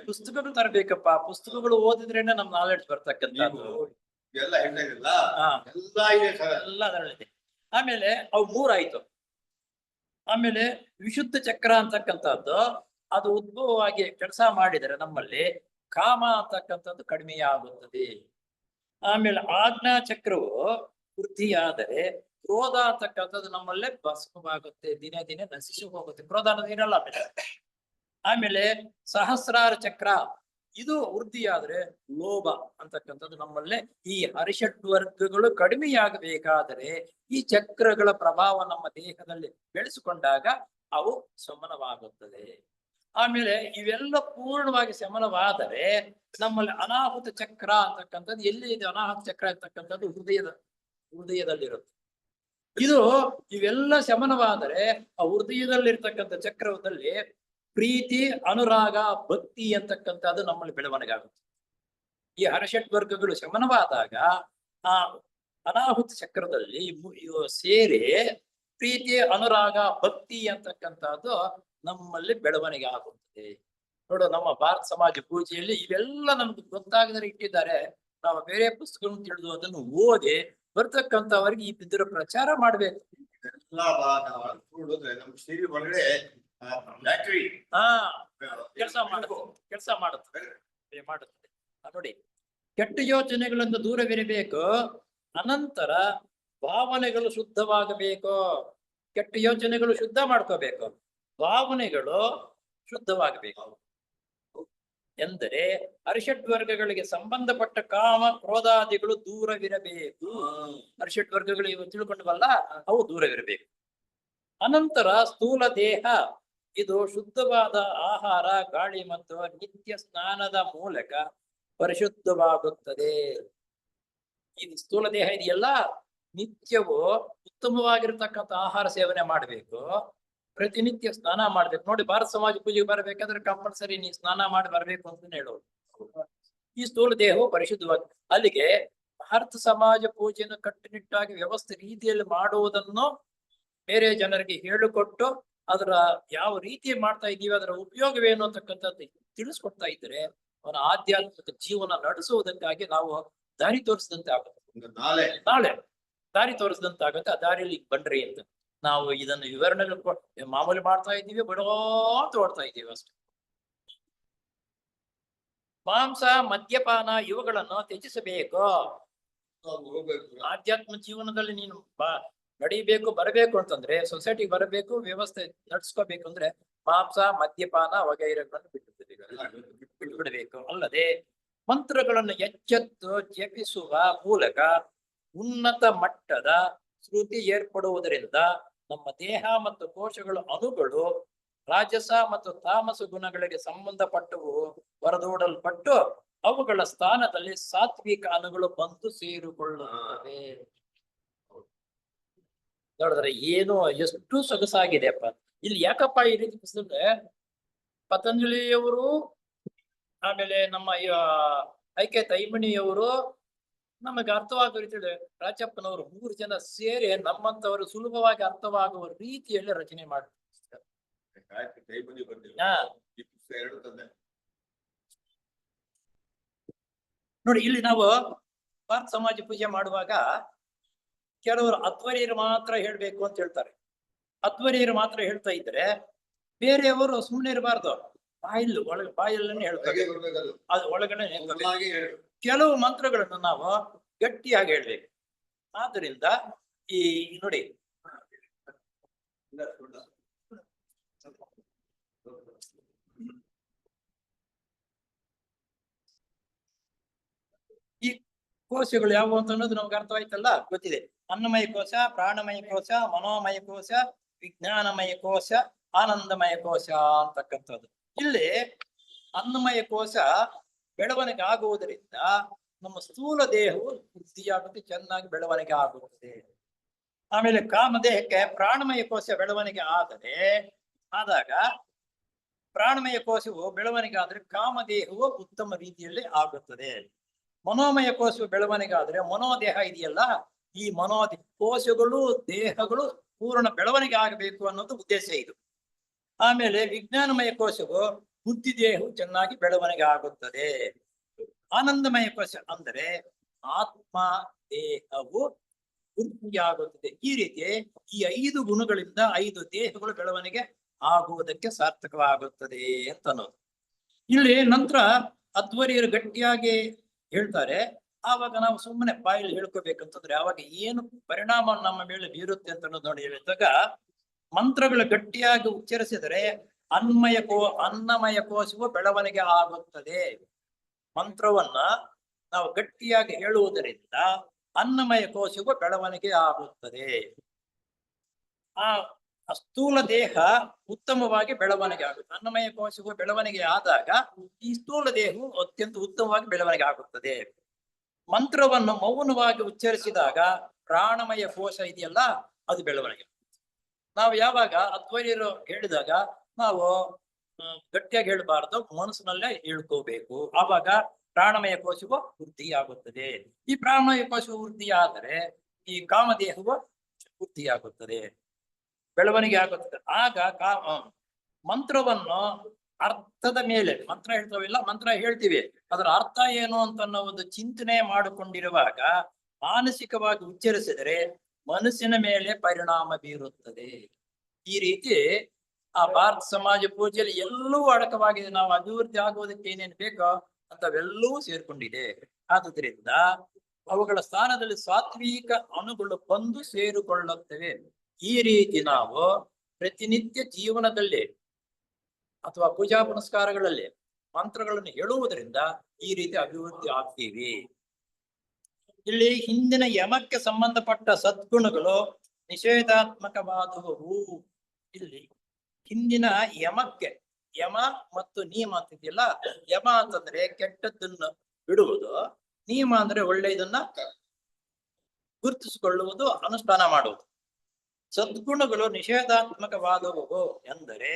ಪುಸ್ತಕಗಳು ತರಬೇಕಪ್ಪ. ಪುಸ್ತಕಗಳು ಓದಿದ್ರೇನೆ ನಮ್ ನಾಲೆಡ್ಜ್ ಬರ್ತಕ್ಕಂಥದ್ದು. ಎಲ್ಲ ಅದರಲ್ಲಿದೆ. ಆಮೇಲೆ ಅವು ಮೂರಾಯ್ತು. ಆಮೇಲೆ ವಿಶುದ್ಧ ಚಕ್ರ ಅಂತಕ್ಕಂಥದ್ದು ಅದು ಉದ್ಭವವಾಗಿ ಕೆಲಸ ಮಾಡಿದರೆ ನಮ್ಮಲ್ಲಿ ಕಾಮ ಅಂತಕ್ಕಂಥದ್ದು ಕಡಿಮೆಯಾಗುತ್ತದೆ. ಆಮೇಲೆ ಆಜ್ಞಾ ಚಕ್ರವು ವೃದ್ಧಿಯಾದರೆ ಕ್ರೋಧ ಅಂತಕ್ಕಂಥದ್ದು ನಮ್ಮಲ್ಲೇ ಭಸ್ಮವಾಗುತ್ತೆ, ದಿನೇ ದಿನೇ ನಶಿಸಿ ಹೋಗುತ್ತೆ. ಕ್ರೋಧ ಅನ್ನೋದು ಇರಲ್ಲ. ಆಮೇಲೆ ಸಹಸ್ರಾರ ಚಕ್ರ ಇದು ವೃದ್ಧಿಯಾದ್ರೆ ಲೋಭ ಅಂತಕ್ಕಂಥದ್ದು ನಮ್ಮಲ್ಲೇ. ಈ ಹರಿಷಟ್ ವರ್ಗಗಳು ಕಡಿಮೆಯಾಗಬೇಕಾದರೆ ಈ ಚಕ್ರಗಳ ಪ್ರಭಾವ ನಮ್ಮ ದೇಹದಲ್ಲಿ ಬೆಳೆಸಿಕೊಂಡಾಗ ಅವು ಶಮನವಾಗುತ್ತದೆ. ಆಮೇಲೆ ಇವೆಲ್ಲ ಪೂರ್ಣವಾಗಿ ಶಮನವಾದರೆ ನಮ್ಮಲ್ಲಿ ಅನಾಹುತ ಚಕ್ರ ಅಂತಕ್ಕಂಥದ್ದು ಎಲ್ಲಿ ಇದೆ? ಅನಾಹುತ ಚಕ್ರ ಅಂತಕ್ಕಂಥದ್ದು ಹೃದಯದಲ್ಲಿರುತ್ತೆ. ಇದು ಇವೆಲ್ಲ ಶಮನವಾದರೆ ಆ ಹೃದಯದಲ್ಲಿರ್ತಕ್ಕಂಥ ಚಕ್ರದಲ್ಲಿ ಪ್ರೀತಿ, ಅನುರಾಗ, ಭಕ್ತಿ ಅಂತಕ್ಕಂಥದ್ದು ನಮ್ಮಲ್ಲಿ ಬೆಳವಣಿಗೆ ಆಗುತ್ತೆ. ಈ ಹರಿಷಟ್ ವರ್ಗಗಳು ಶಮನವಾದಾಗ ಆ ಅನಾಹುತ ಚಕ್ರದಲ್ಲಿ ಸೇರಿ ಪ್ರೀತಿ, ಅನುರಾಗ, ಭಕ್ತಿ ಅಂತಕ್ಕಂಥದ್ದು ನಮ್ಮಲ್ಲಿ ಬೆಳವಣಿಗೆ ಆಗುತ್ತದೆ. ನೋಡು, ನಮ್ಮ ಭಾರತ ಸಮಾಜ ಪೂಜೆಯಲ್ಲಿ ಇವೆಲ್ಲ ನಮ್ಗೆ ಗೊತ್ತಾಗದರೆ ಇಟ್ಟಿದ್ದಾರೆ. ನಾವು ಬೇರೆ ಪುಸ್ತಕಗಳನ್ನು ತಿಳಿದು ಅದನ್ನು ಓದಿ ಬರ್ತಕ್ಕಂಥವರಿಗೆ ಇದರ ಪ್ರಚಾರ ಮಾಡ್ಬೇಕು. ಕೆಲಸ ಮಾಡುತ್ತದೆ. ನೋಡಿ, ಕೆಟ್ಟ ಯೋಚನೆಗಳಿಂದ ದೂರವಿರಬೇಕು. ಅನಂತರ ಭಾವನೆಗಳು ಶುದ್ಧವಾಗಬೇಕು. ಕೆಟ್ಟ ಯೋಚನೆಗಳು ಶುದ್ಧ ಮಾಡ್ಕೋಬೇಕು, ಭಾವನೆಗಳು ಶುದ್ಧವಾಗಬೇಕು. ಎಂದರೆ ಹರಿಷಟ್ ವರ್ಗಗಳಿಗೆ ಸಂಬಂಧಪಟ್ಟ ಕಾಮ ಕ್ರೋಧಾದಿಗಳು ದೂರವಿರಬೇಕು. ಹರಿಷಟ್ ವರ್ಗಗಳು ಇವು ತಿಳ್ಕೊಂಡವಲ್ಲ, ಅವು ದೂರವಿರಬೇಕು. ಅನಂತರ ಸ್ಥೂಲ ದೇಹ ಇದು ಶುದ್ಧವಾದ ಆಹಾರ, ಗಾಳಿ ಮತ್ತು ನಿತ್ಯ ಸ್ನಾನದ ಮೂಲಕ ಪರಿಶುದ್ಧವಾಗುತ್ತದೆ. ಈ ಸ್ಥೂಲ ದೇಹ ಇದೆಯಲ್ಲ, ನಿತ್ಯವೂ ಉತ್ತಮವಾಗಿರ್ತಕ್ಕಂಥ ಆಹಾರ ಸೇವನೆ ಮಾಡಬೇಕು, ಪ್ರತಿನಿತ್ಯ ಸ್ನಾನ ಮಾಡ್ಬೇಕು. ನೋಡಿ, ಭಾರತ ಸಮಾಜ ಪೂಜೆಗೆ ಬರ್ಬೇಕಾದ್ರೆ ಕಂಪಲ್ಸರಿ ನೀವು ಸ್ನಾನ ಮಾಡಿ ಬರ್ಬೇಕು ಅಂತ ಹೇಳೋದು. ಈ ಸ್ಥೂಲ ದೇಹವು ಪರಿಶುದ್ಧವಾಗಿ, ಅಲ್ಲಿಗೆ ಭಾರತ ಸಮಾಜ ಪೂಜೆಯನ್ನು ಕಟ್ಟುನಿಟ್ಟಾಗಿ ವ್ಯವಸ್ಥೆ ರೀತಿಯಲ್ಲಿ ಮಾಡುವುದನ್ನು ಬೇರೆ ಜನರಿಗೆ ಹೇಳಿಕೊಟ್ಟು ಅದರ ಯಾವ ರೀತಿ ಮಾಡ್ತಾ ಇದ್ದೀವಿ, ಅದರ ಉಪಯೋಗವೇನು ಅಂತಕ್ಕಂಥದ್ದು ತಿಳಿಸ್ಕೊಡ್ತಾ ಇದ್ರೆ ಅವನ ಆಧ್ಯಾತ್ಮಿಕ ಜೀವನ ನಡೆಸುವುದಕ್ಕಾಗಿ ನಾವು ದಾರಿ ತೋರಿಸಿದಂತೆ ಆಗುತ್ತೆ. ನಾಳೆ ದಾರಿ ತೋರಿಸಿದಂತೆ ಆಗುತ್ತೆ. ಆ ದಾರಿಯಲ್ಲಿ ಬನ್ರಿ ಅಂತ ನಾವು ಇದನ್ನು ವಿವರಣೆಗಳು ಮಾಮೂಲಿ ಮಾಡ್ತಾ ಇದ್ದೀವಿ, ಬಿಡೋ ಅಂತ ಓಡ್ತಾ ಇದ್ದೀವಿ ಅಷ್ಟೇ. ಮಾಂಸ, ಮದ್ಯಪಾನ ಇವುಗಳನ್ನು ತ್ಯಜಿಸಬೇಕು. ಆಧ್ಯಾತ್ಮ ಜೀವನದಲ್ಲಿ ನೀನು ನಡಿಬೇಕು, ಬರಬೇಕು ಅಂತಂದ್ರೆ, ಸೊಸೈಟಿಗೆ ಬರಬೇಕು, ವ್ಯವಸ್ಥೆ ನಡ್ಸ್ಕೋಬೇಕು ಅಂದ್ರೆ ಮಾಂಸ, ಮದ್ಯಪಾನ ವಗೈರೆಗಳನ್ನು ಬಿಟ್ಟು ಬಿಡಬೇಕು. ಅಲ್ಲದೆ ಮಂತ್ರಗಳನ್ನು ಎಚ್ಚೆತ್ತು ಜಪಿಸುವ ಮೂಲಕ ಉನ್ನತ ಮಟ್ಟದ ಶ್ರುತಿ ಏರ್ಪಡುವುದರಿಂದ ನಮ್ಮ ದೇಹ ಮತ್ತು ಕೋಶಗಳ ಅಣುಗಳು ರಾಜಸ ಮತ್ತು ತಾಮಸ ಗುಣಗಳಿಗೆ ಸಂಬಂಧಪಟ್ಟವು ಹೊರದೂಡಲ್ಪಟ್ಟು ಅವುಗಳ ಸ್ಥಾನದಲ್ಲಿ ಸಾತ್ವಿಕ ಅಣುಗಳು ಬಂದು ಸೇರಿಕೊಳ್ಳುತ್ತವೆ. ನೋಡಿದ್ರೆ ಏನು ಎಷ್ಟು ಸೊಗಸಾಗಿದೆ ಅಪ್ಪ. ಇಲ್ಲಿ ಯಾಕಪ್ಪ ಈ ರೀತಿ ಪುಸ್ತಕ ಪತಂಜಲಿಯವರು ಆಮೇಲೆ ನಮ್ಮ ಐಕೆ ತೈಮಣಿಯವರು ನಮಗೆ ಅರ್ಥವಾಗುವ ರೀತಿಯಲ್ಲಿ ರಾಜಪ್ಪನವರು 3 ಜನ ಸೇರಿ ನಮ್ಮಂತವರು ಸುಲಭವಾಗಿ ಅರ್ಥವಾಗುವ ರೀತಿಯಲ್ಲಿ ರಚನೆ ಮಾಡ್ತಾರೆ. ನೋಡಿ ಇಲ್ಲಿ ನಾವು ಭಾರತ ಸಮಾಜ ಪೂಜೆ ಮಾಡುವಾಗ ಕೆಲವರು ಅಧ್ವರ್ಯರು ಮಾತ್ರ ಹೇಳ್ಬೇಕು ಅಂತ ಹೇಳ್ತಾರೆ. ಅಧ್ವರ್ಯರು ಮಾತ್ರ ಹೇಳ್ತಾ ಇದ್ರೆ ಬೇರೆಯವರು ಸುಮ್ಮನೆ ಇರಬಾರ್ದು, ಬಾಯಲ್ಲೇ ಹೇಳ್ತಾರೆ. ಅದು ಒಳಗಡೆ ಕೆಲವು ಮಂತ್ರಗಳನ್ನು ನಾವು ಗಟ್ಟಿಯಾಗಿ ಹೇಳ್ಬೇಕು. ಆದ್ದರಿಂದ ಈ ನೋಡಿ ಈ ಕೋಶಗಳು ಯಾವುವು ಅಂತ ಅನ್ನೋದು ನಮ್ಗೆ ಅರ್ಥವಾಯ್ತಲ್ಲ, ಗೊತ್ತಿದೆ. ಅನ್ನಮಯ ಕೋಶ, ಪ್ರಾಣಮಯ ಕೋಶ, ಮನೋಮಯ ಕೋಶ, ವಿಜ್ಞಾನಮಯ ಕೋಶ, ಆನಂದಮಯ ಕೋಶ ಅಂತಕ್ಕಂಥದ್ದು. ಇಲ್ಲಿ ಅನ್ನಮಯ ಕೋಶ ಬೆಳವಣಿಗೆ ಆಗುವುದರಿಂದ ನಮ್ಮ ಸ್ಥೂಲ ದೇಹವು ವೃದ್ಧಿಯಾಗುತ್ತೆ, ಚೆನ್ನಾಗಿ ಬೆಳವಣಿಗೆ ಆಗುತ್ತದೆ. ಆಮೇಲೆ ಕಾಮದೇಹಕ್ಕೆ ಪ್ರಾಣಮಯ ಕೋಶ ಬೆಳವಣಿಗೆ ಆದಾಗ ಪ್ರಾಣಮಯ ಕೋಶವು ಬೆಳವಣಿಗೆ ಆದ್ರೆ ಕಾಮದೇಹವು ಉತ್ತಮ ರೀತಿಯಲ್ಲಿ ಆಗುತ್ತದೆ. ಮನೋಮಯ ಕೋಶವು ಬೆಳವಣಿಗೆ ಆದ್ರೆ ಮನೋದೇಹ ಇದೆಯಲ್ಲ, ಈ ಕೋಶಗಳು ದೇಹಗಳು ಪೂರ್ಣ ಬೆಳವಣಿಗೆ ಆಗಬೇಕು ಅನ್ನೋದು ಉದ್ದೇಶ ಇದು. ಆಮೇಲೆ ವಿಜ್ಞಾನಮಯ ಕೋಶವು ಬುದ್ಧಿ ದೇಹವು ಚೆನ್ನಾಗಿ ಬೆಳವಣಿಗೆ ಆಗುತ್ತದೆ. ಆನಂದಮಯ ಕೋಶ ಅಂದರೆ ಆತ್ಮ ದೇಹವು ವೃದ್ಧಿಯಾಗುತ್ತದೆ. ಈ ರೀತಿ ಈ 5 ಗುಣಗಳಿಂದ 5 ದೇಹಗಳು ಬೆಳವಣಿಗೆ ಆಗುವುದಕ್ಕೆ ಸಾರ್ಥಕವಾಗುತ್ತದೆ ಅಂತ ಅನ್ನೋದು. ಇಲ್ಲಿ ನಂತರ ಅಧ್ವರ್ಯರು ಗಟ್ಟಿಯಾಗಿ ಹೇಳ್ತಾರೆ. ಆವಾಗ ನಾವು ಸುಮ್ಮನೆ ಬಾಯಲ್ಲಿ ಹೇಳ್ಕೋಬೇಕಂತಂದ್ರೆ ಅವಾಗ ಏನು ಪರಿಣಾಮ ನಮ್ಮ ಮೇಲೆ ಬೀರುತ್ತೆ ಅಂತ ಅನ್ನೋದು ನೋಡಿ ಹೇಳಿದಾಗ, ಮಂತ್ರಗಳು ಗಟ್ಟಿಯಾಗಿ ಉಚ್ಚರಿಸಿದರೆ ಅನ್ನಮಯ ಕೋಶವು ಬೆಳವಣಿಗೆ ಆಗುತ್ತದೆ. ಮಂತ್ರವನ್ನ ನಾವು ಗಟ್ಟಿಯಾಗಿ ಹೇಳುವುದರಿಂದ ಅನ್ನಮಯ ಕೋಶವು ಬೆಳವಣಿಗೆ ಆಗುತ್ತದೆ. ಆ ಸ್ಥೂಲ ದೇಹ ಉತ್ತಮವಾಗಿ ಬೆಳವಣಿಗೆ ಆಗುತ್ತೆ. ಅನ್ನಮಯ ಕೋಶವು ಬೆಳವಣಿಗೆ ಆದಾಗ ಈ ಸ್ಥೂಲ ದೇಹವು ಅತ್ಯಂತ ಉತ್ತಮವಾಗಿ ಬೆಳವಣಿಗೆ ಆಗುತ್ತದೆ. ಮಂತ್ರವನ್ನು ಮೌನವಾಗಿ ಉಚ್ಚರಿಸಿದಾಗ ಪ್ರಾಣಮಯ ಕೋಶ ಇದೆಯಲ್ಲ, ಅದು ಬೆಳವಣಿಗೆ. ನಾವು ಯಾವಾಗ ಅಧ್ವರ್ಯರು ಹೇಳಿದಾಗ ನಾವು ಗಟ್ಟಿಯಾಗಿ ಹೇಳಬಾರ್ದು, ಮನಸ್ಸಿನಲ್ಲೇ ಹೇಳ್ಕೋಬೇಕು. ಆವಾಗ ಪ್ರಾಣಮಯ ಕೋಶವು ವೃದ್ಧಿಯಾಗುತ್ತದೆ. ಈ ಪ್ರಾಣಮಯ ಕೋಶವು ವೃದ್ಧಿಯಾದರೆ ಈ ಕಾಮದೇಹವು ವೃದ್ಧಿಯಾಗುತ್ತದೆ, ಬೆಳವಣಿಗೆ ಆಗುತ್ತದೆ. ಆಗ ಮಂತ್ರವನ್ನು ಅರ್ಥದ ಮೇಲೆ ಮಂತ್ರ ಹೇಳ್ತಾವಿಲ್ಲ, ಮಂತ್ರ ಹೇಳ್ತೀವಿ, ಅದರ ಅರ್ಥ ಏನು ಅಂತ ಒಂದು ಚಿಂತನೆ ಮಾಡಿಕೊಂಡಿರುವಾಗ ಮಾನಸಿಕವಾಗಿ ಉಚ್ಚರಿಸಿದರೆ ಮನಸ್ಸಿನ ಮೇಲೆ ಪರಿಣಾಮ ಬೀರುತ್ತದೆ. ಈ ರೀತಿ ಆ ಭಾರತ ಸಮಾಜ ಪೂಜೆಯಲ್ಲಿ ಎಲ್ಲವೂ ಅಡಕವಾಗಿದೆ. ನಾವು ಅಭಿವೃದ್ಧಿ ಆಗುವುದಕ್ಕೆ ಏನೇನು ಬೇಕೋ ಅಂತವೆಲ್ಲವೂ ಸೇರ್ಕೊಂಡಿದೆ. ಆದುದರಿಂದ ಅವುಗಳ ಸ್ಥಾನದಲ್ಲಿ ಸಾತ್ವಿಕ ಅಣುಗಳು ಬಂದು ಸೇರಿಕೊಳ್ಳುತ್ತವೆ. ಈ ರೀತಿ ನಾವು ಪ್ರತಿನಿತ್ಯ ಜೀವನದಲ್ಲಿ ಅಥವಾ ಪೂಜಾ ಪುನಸ್ಕಾರಗಳಲ್ಲಿ ಮಂತ್ರಗಳನ್ನು ಹೇಳುವುದರಿಂದ ಈ ರೀತಿ ಅಭಿವೃದ್ಧಿ ಆಗ್ತೀವಿ. ಇಲ್ಲಿ ಹಿಂದಿನ ಯಮಕ್ಕೆ ಸಂಬಂಧಪಟ್ಟ ಸದ್ಗುಣಗಳು ನಿಷೇಧಾತ್ಮಕವಾದವು. ಇಲ್ಲಿ ಹಿಂದಿನ ಯಮಕ್ಕೆ, ಯಮ ಮತ್ತು ನಿಯಮ ಅಂತಿದೆಯಲ್ಲ, ಯಮ ಅಂತಂದ್ರೆ ಕೆಟ್ಟದ್ದನ್ನು ಬಿಡುವುದು, ನಿಯಮ ಅಂದ್ರೆ ಒಳ್ಳೆಯದನ್ನ ಗುರುತಿಸಿಕೊಳ್ಳುವುದು, ಅನುಷ್ಠಾನ ಮಾಡುವುದು. ಸದ್ಗುಣಗಳು ನಿಷೇಧಾತ್ಮಕವಾದವು ಎಂದರೆ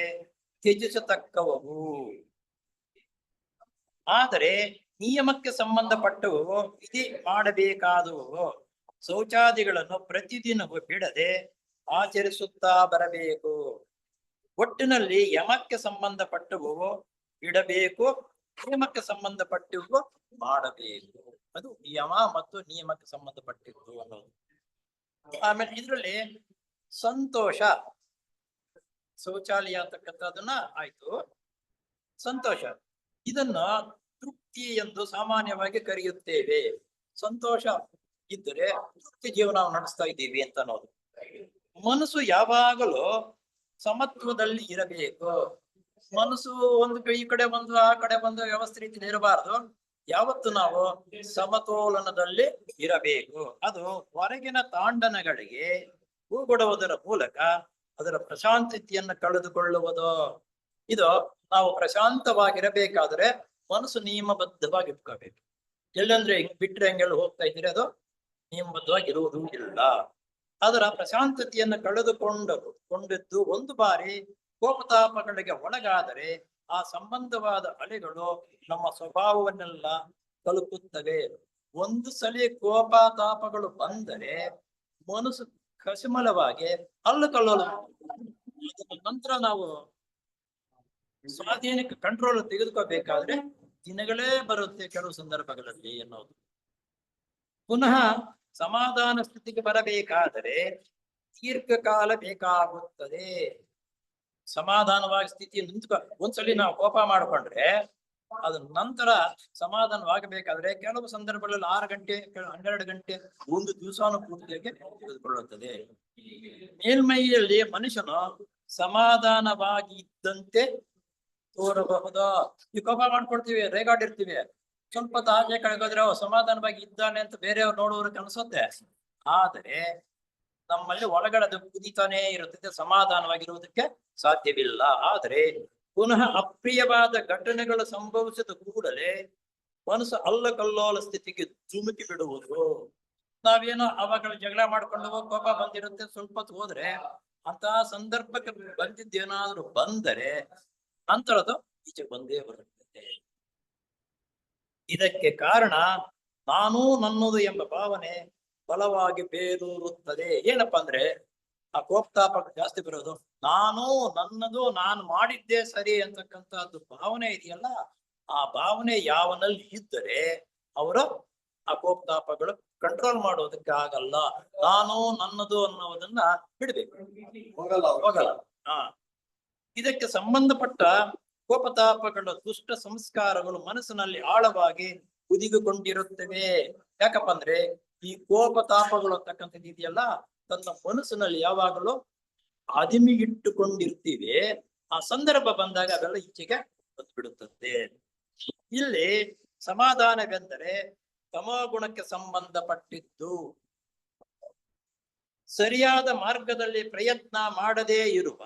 ತ್ಯಜಿಸತಕ್ಕವು. ಆದರೆ ನಿಯಮಕ್ಕೆ ಸಂಬಂಧಪಟ್ಟವು ವಿಧಿ ಮಾಡಬೇಕಾದವು. ಶೌಚಾದಿಗಳನ್ನು ಪ್ರತಿದಿನವೂ ಬಿಡದೆ ಆಚರಿಸುತ್ತಾ ಬರಬೇಕು. ಒಟ್ಟಿನಲ್ಲಿ ಯಮಕ್ಕೆ ಸಂಬಂಧಪಟ್ಟವು ಬಿಡಬೇಕು, ನಿಯಮಕ್ಕೆ ಸಂಬಂಧಪಟ್ಟವು ಮಾಡಬೇಕು. ಅದು ಯಮ ಮತ್ತು ನಿಯಮಕ್ಕೆ ಸಂಬಂಧಪಟ್ಟಿದ್ದು ಅನ್ನೋದು. ಆಮೇಲೆ ಇದರಲ್ಲಿ ಸಂತೋಷ, ಶೌಚಾಲಯ ಅಂತಕ್ಕಂಥದ್ದನ್ನ ಆಯ್ತು. ಸಂತೋಷ, ಇದನ್ನ ತೃಪ್ತಿ ಎಂದು ಸಾಮಾನ್ಯವಾಗಿ ಕರೆಯುತ್ತೇವೆ. ಸಂತೋಷ ಇದ್ದರೆ ತೃಪ್ತಿ ಜೀವನ ನಡೆಸ್ತಾ ಇದ್ದೀವಿ ಅಂತ ಅನ್ನೋದು. ಮನಸ್ಸು ಯಾವಾಗಲೂ ಸಮತ್ವದಲ್ಲಿ ಇರಬೇಕು. ಮನಸ್ಸು ಈ ಕಡೆ ಬಂದು ಆ ಕಡೆ ಬಂದು ವ್ಯವಸ್ಥೆ ರೀತಿ ಇರಬಾರ್ದು. ಯಾವತ್ತು ನಾವು ಸಮತೋಲನದಲ್ಲಿ ಇರಬೇಕು. ಅದು ಹೊರಗಿನ ತಾಂಡನಗಳಿಗೆ ಹೂಗೊಡುವುದರ ಮೂಲಕ ಅದರ ಪ್ರಶಾಂತತೆಯನ್ನು ಕಳೆದುಕೊಳ್ಳುವುದು. ಇದು ನಾವು ಪ್ರಶಾಂತವಾಗಿರಬೇಕಾದ್ರೆ ಮನಸ್ಸು ನಿಯಮಬದ್ಧವಾಗಿ ಇಟ್ಕೋಬೇಕು. ಎಲ್ಲಂದ್ರೆ ಹಿಂಗ್ ಬಿಟ್ರೆ ಹಂಗೆಲ್ಲ ಹೋಗ್ತಾ ಇದ್ರೆ ಅದು ನಿಯಮಬದ್ಧವಾಗಿ ಇರುವುದು ಇಲ್ಲ. ಅದರ ಪ್ರಶಾಂತತೆಯನ್ನು ಕೊಂಡಿದ್ದು ಒಂದು ಬಾರಿ ಕೋಪತಾಪಗಳಿಗೆ ಒಳಗಾದರೆ ಆ ಸಂಬಂಧವಾದ ಅಲೆಗಳು ನಮ್ಮ ಸ್ವಭಾವವನ್ನೆಲ್ಲ ತಲುಪುತ್ತವೆ. ಒಂದು ಸಲ ಕೋಪತಾಪಗಳು ಬಂದರೆ ಮನಸ್ಸು ಕಸಿಮಲವಾಗಿ ಕಲ್ಲೋಲ. ನಂತರ ನಾವು ಸ್ವಾಧೀನಕ್ಕೆ ಕಂಟ್ರೋಲ್ ತೆಗೆದುಕೋಬೇಕಾದ್ರೆ ದಿನಗಳೇ ಬರುತ್ತೆ ಕೆಲವು ಸಂದರ್ಭಗಳಲ್ಲಿ ಎನ್ನುವುದು. ಪುನಃ ಸಮಾಧಾನ ಸ್ಥಿತಿಗೆ ಬರಬೇಕಾದರೆ ದೀರ್ಘಕಾಲ ಬೇಕಾಗುತ್ತದೆ. ಸಮಾಧಾನವಾಗಿ ಸ್ಥಿತಿ ನಿಂತ್ಕೊ ಒಂದ್ಸಲಿ ನಾವು ಕೋಪ ಮಾಡ್ಕೊಂಡ್ರೆ ಅದ ನಂತರ ಸಮಾಧಾನವಾಗಬೇಕಾದ್ರೆ ಕೆಲವು ಸಂದರ್ಭಗಳಲ್ಲಿ 6 ಗಂಟೆ 12 ಗಂಟೆ ಒಂದು ದಿವಸನೂ ಪೂರ್ತಿಯಾಗಿ ತೆಗೆದುಕೊಳ್ಳುತ್ತದೆ. ಮೇಲ್ಮೈಯಲ್ಲಿ ಮನುಷ್ಯನು ಸಮಾಧಾನವಾಗಿ ಇದ್ದಂತೆ ತೋರಬಹುದು. ಈ ಕೋಪ ಮಾಡ್ಕೊಳ್ತೀವಿ, ರೇಗಾಡಿರ್ತೀವಿ, ಸ್ವಲ್ಪ ತಾಜೆ ಕಳೆಗೋದ್ರೆ ಸಮಾಧಾನವಾಗಿ ಇದ್ದಾನೆ ಅಂತ ಬೇರೆಯವ್ರು ನೋಡುವವ್ರಿಗೆ ಅನ್ಸುತ್ತೆ. ಆದರೆ ನಮ್ಮಲ್ಲಿ ಒಳಗಡೆ ಅದು ಕುದಿತಾನೇ ಇರುತ್ತದೆ, ಸಮಾಧಾನವಾಗಿರುವುದಕ್ಕೆ ಸಾಧ್ಯವಿಲ್ಲ. ಆದರೆ ಪುನಃ ಅಪ್ರಿಯವಾದ ಘಟನೆಗಳು ಸಂಭವಿಸಿದ ಕೂಡಲೇ ಮನಸ್ಸು ಅಲ್ಲಕಲ್ಲೋಲ ಸ್ಥಿತಿಗೆ ಧುಮುಕಿ ಬಿಡುವುದು. ನಾವೇನೋ ಅವಾಗ ಜಗಳ ಮಾಡ್ಕೊಂಡು ಕೋಪ ಬಂದಿರುತ್ತೆ, ಸ್ವಲ್ಪ ಹೊತ್ತು ಹೋದ್ರೆ ಅಂತಹ ಸಂದರ್ಭಕ್ಕೆ ಬಂದಿದ್ದೇನಾದ್ರೂ ಬಂದರೆ ನಂತರದು ಈಚೆ ಬಂದೇ ಬರುತ್ತದೆ. ಇದಕ್ಕೆ ಕಾರಣ ನಾನು ನನ್ನದು ಎಂಬ ಭಾವನೆ ಬಲವಾಗಿ ಬೇರೂರುತ್ತದೆ. ಏನಪ್ಪಾ ಅಂದ್ರೆ ಆ ಕೋಪತಾಪ ಜಾಸ್ತಿ ಬರೋದು ನಾನು ನನ್ನದು ನಾನು ಮಾಡಿದ್ದೇ ಸರಿ ಅಂತಕ್ಕಂಥದ್ದು ಭಾವನೆ ಇದೆಯಲ್ಲ, ಆ ಭಾವನೆ ಯಾವನಲ್ಲಿ ಇದ್ದರೆ ಅವರು ಆ ಕೋಪತಾಪಗಳು ಕಂಟ್ರೋಲ್ ಮಾಡೋದಕ್ಕೆ ಆಗಲ್ಲ. ನಾನು ನನ್ನದು ಅನ್ನೋದನ್ನ ಬಿಡ್ಬೇಕು, ಹೋಗಲ್ಲ. ಇದಕ್ಕೆ ಸಂಬಂಧಪಟ್ಟ ಕೋಪತಾಪಗಳ ದುಷ್ಟ ಸಂಸ್ಕಾರಗಳು ಮನಸ್ಸಿನಲ್ಲಿ ಆಳವಾಗಿ ಹುದುಗಿಕೊಂಡಿರುತ್ತವೆ. ಯಾಕಪ್ಪ ಅಂದ್ರೆ ಈ ಕೋಪತಾಪಗಳು ಅಂತಕ್ಕಂಥದ್ದು ಇದೆಯಲ್ಲ, ತನ್ನ ಮನಸ್ಸಿನಲ್ಲಿ ಯಾವಾಗಲೂ ಅದಿಮಿಗಿಟ್ಟುಕೊಂಡಿರ್ತೀವಿ. ಆ ಸಂದರ್ಭ ಬಂದಾಗ ಅದೆಲ್ಲ ಈಚೆಗೆ ಬಂದ್ಬಿಡುತ್ತದೆ. ಇಲ್ಲಿ ಸಮಾಧಾನವೆಂದರೆ ತಮೋಗುಣಕ್ಕೆ ಸಂಬಂಧಪಟ್ಟಿದ್ದು. ಸರಿಯಾದ ಮಾರ್ಗದಲ್ಲಿ ಪ್ರಯತ್ನ ಮಾಡದೇ ಇರುವ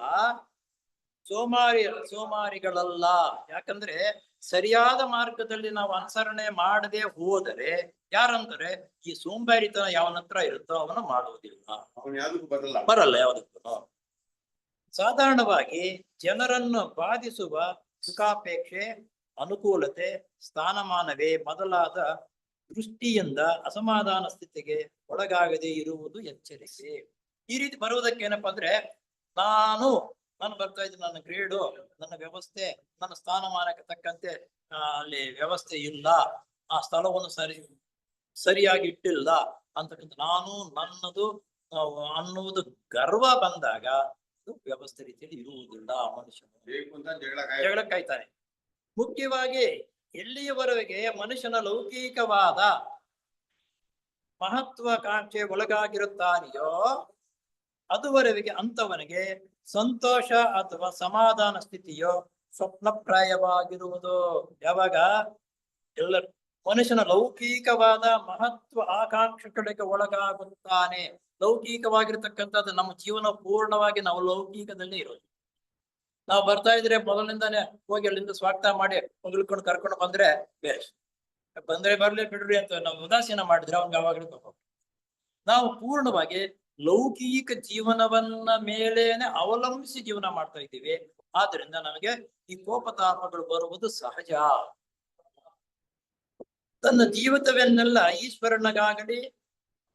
ಸೋಮಾರಿಗಳಲ್ಲ. ಯಾಕಂದ್ರೆ ಸರಿಯಾದ ಮಾರ್ಗದಲ್ಲಿ ನಾವು ಅನುಸರಣೆ ಮಾಡದೆ ಹೋದರೆ ಯಾರಂದ್ರೆ ಈ ಸೋಂಬೇರಿತನ ಯಾವನ ಹತ್ರ ಇರುತ್ತೋ ಅವನು ಮಾಡುವುದಿಲ್ಲ, ಬರಲ್ಲ ಯಾವುದಕ್ಕೂ. ಸಾಧಾರಣವಾಗಿ ಜನರನ್ನು ಬಾಧಿಸುವ ಸುಖಾಪೇಕ್ಷೆ, ಅನುಕೂಲತೆ, ಸ್ಥಾನಮಾನವೇ ಮೊದಲಾದ ದೃಷ್ಟಿಯಿಂದ ಅಸಮಾಧಾನ ಸ್ಥಿತಿಗೆ ಒಳಗಾಗದೆ ಇರುವುದು ಎಚ್ಚರಿಕೆ. ಈ ರೀತಿ ಬರುವುದಕ್ಕೆ ಏನಪ್ಪಾ ಅಂದ್ರೆ ನಾನು ಬರ್ತಾ ಇದ್ದೀನಿ, ನನ್ನ ಗ್ರೇಡು, ನನ್ನ ವ್ಯವಸ್ಥೆ, ನನ್ನ ಸ್ಥಾನಮಾನಕ್ಕೆ ತಕ್ಕಂತೆ ಅಲ್ಲಿ ವ್ಯವಸ್ಥೆ ಇಲ್ಲ, ಆ ಸ್ಥಳವನ್ನು ಸರಿಯಾಗಿ ಇಟ್ಟಿಲ್ಲ ಅಂತಕ್ಕಂಥ ನಾನು ನನ್ನದು ಅನ್ನುವುದು ಗರ್ವ ಬಂದಾಗ ವ್ಯವಸ್ಥೆ ರೀತಿಯಲ್ಲಿ ಇರುವುದಿಲ್ಲ. ಮನುಷ್ಯನು ಜಗಳ ಕಾಯ್ತಾನೆ. ಮುಖ್ಯವಾಗಿ ಎಲ್ಲಿಯವರೆಗೆ ಮನುಷ್ಯನ ಲೌಕಿಕವಾದ ಮಹತ್ವಾಕಾಂಕ್ಷೆ ಒಳಗಾಗಿರುತ್ತಾನೆಯೋ ಅದುವರೆಗೆ ಅಂತವನಿಗೆ ಸಂತೋಷ ಅಥವಾ ಸಮಾಧಾನ ಸ್ಥಿತಿಯೋ ಸ್ವಪ್ನಪ್ರಾಯವಾಗಿರುವುದು. ಯಾವಾಗ ಮನುಷ್ಯನ ಲೌಕಿಕವಾದ ಮಹತ್ವ ಆಕಾಂಕ್ಷೆಗಳಿಗೆ ಒಳಗಾಗುತ್ತಾನೆ. ಲೌಕಿಕವಾಗಿರ್ತಕ್ಕಂಥದ್ದು ನಮ್ಮ ಜೀವನ ಪೂರ್ಣವಾಗಿ ನಾವು ಲೌಕಿಕದಲ್ಲಿ ಇರೋದು. ನಾವು ಬರ್ತಾ ಇದ್ರೆ ಮೊದಲಿಂದಾನೆ ಹೋಗಿ ಅಲ್ಲಿಂದ ಸ್ವಾಗತ ಮಾಡಿ ಹೊಗಳ್ಕೊಂಡು ಕರ್ಕೊಂಡು ಬಂದ್ರೆ ಬೇಸ್, ಬಂದ್ರೆ ಬರ್ಲಿ ಬಿಡ್ರಿ ಅಂತ ನಾವು ಉದಾಸೀನ ಮಾಡಿದ್ರೆ ಅವ್ನಿಗೆ ಯಾವಾಗಲೂ ತಗೋ. ನಾವು ಪೂರ್ಣವಾಗಿ ಲೌಕಿಕ ಜೀವನವನ್ನ ಮೇಲೇನೆ ಅವಲಂಬಿಸಿ ಜೀವನ ಮಾಡ್ತಾ ಇದ್ದೀವಿ. ಆದ್ರಿಂದ ನಮಗೆ ಈ ಕೋಪತಾಪಗಳು ಬರುವುದು ಸಹಜ. ತನ್ನ ಜೀವಿತವನ್ನೆಲ್ಲ ಈಶ್ವರನಿಗಾಗಲಿ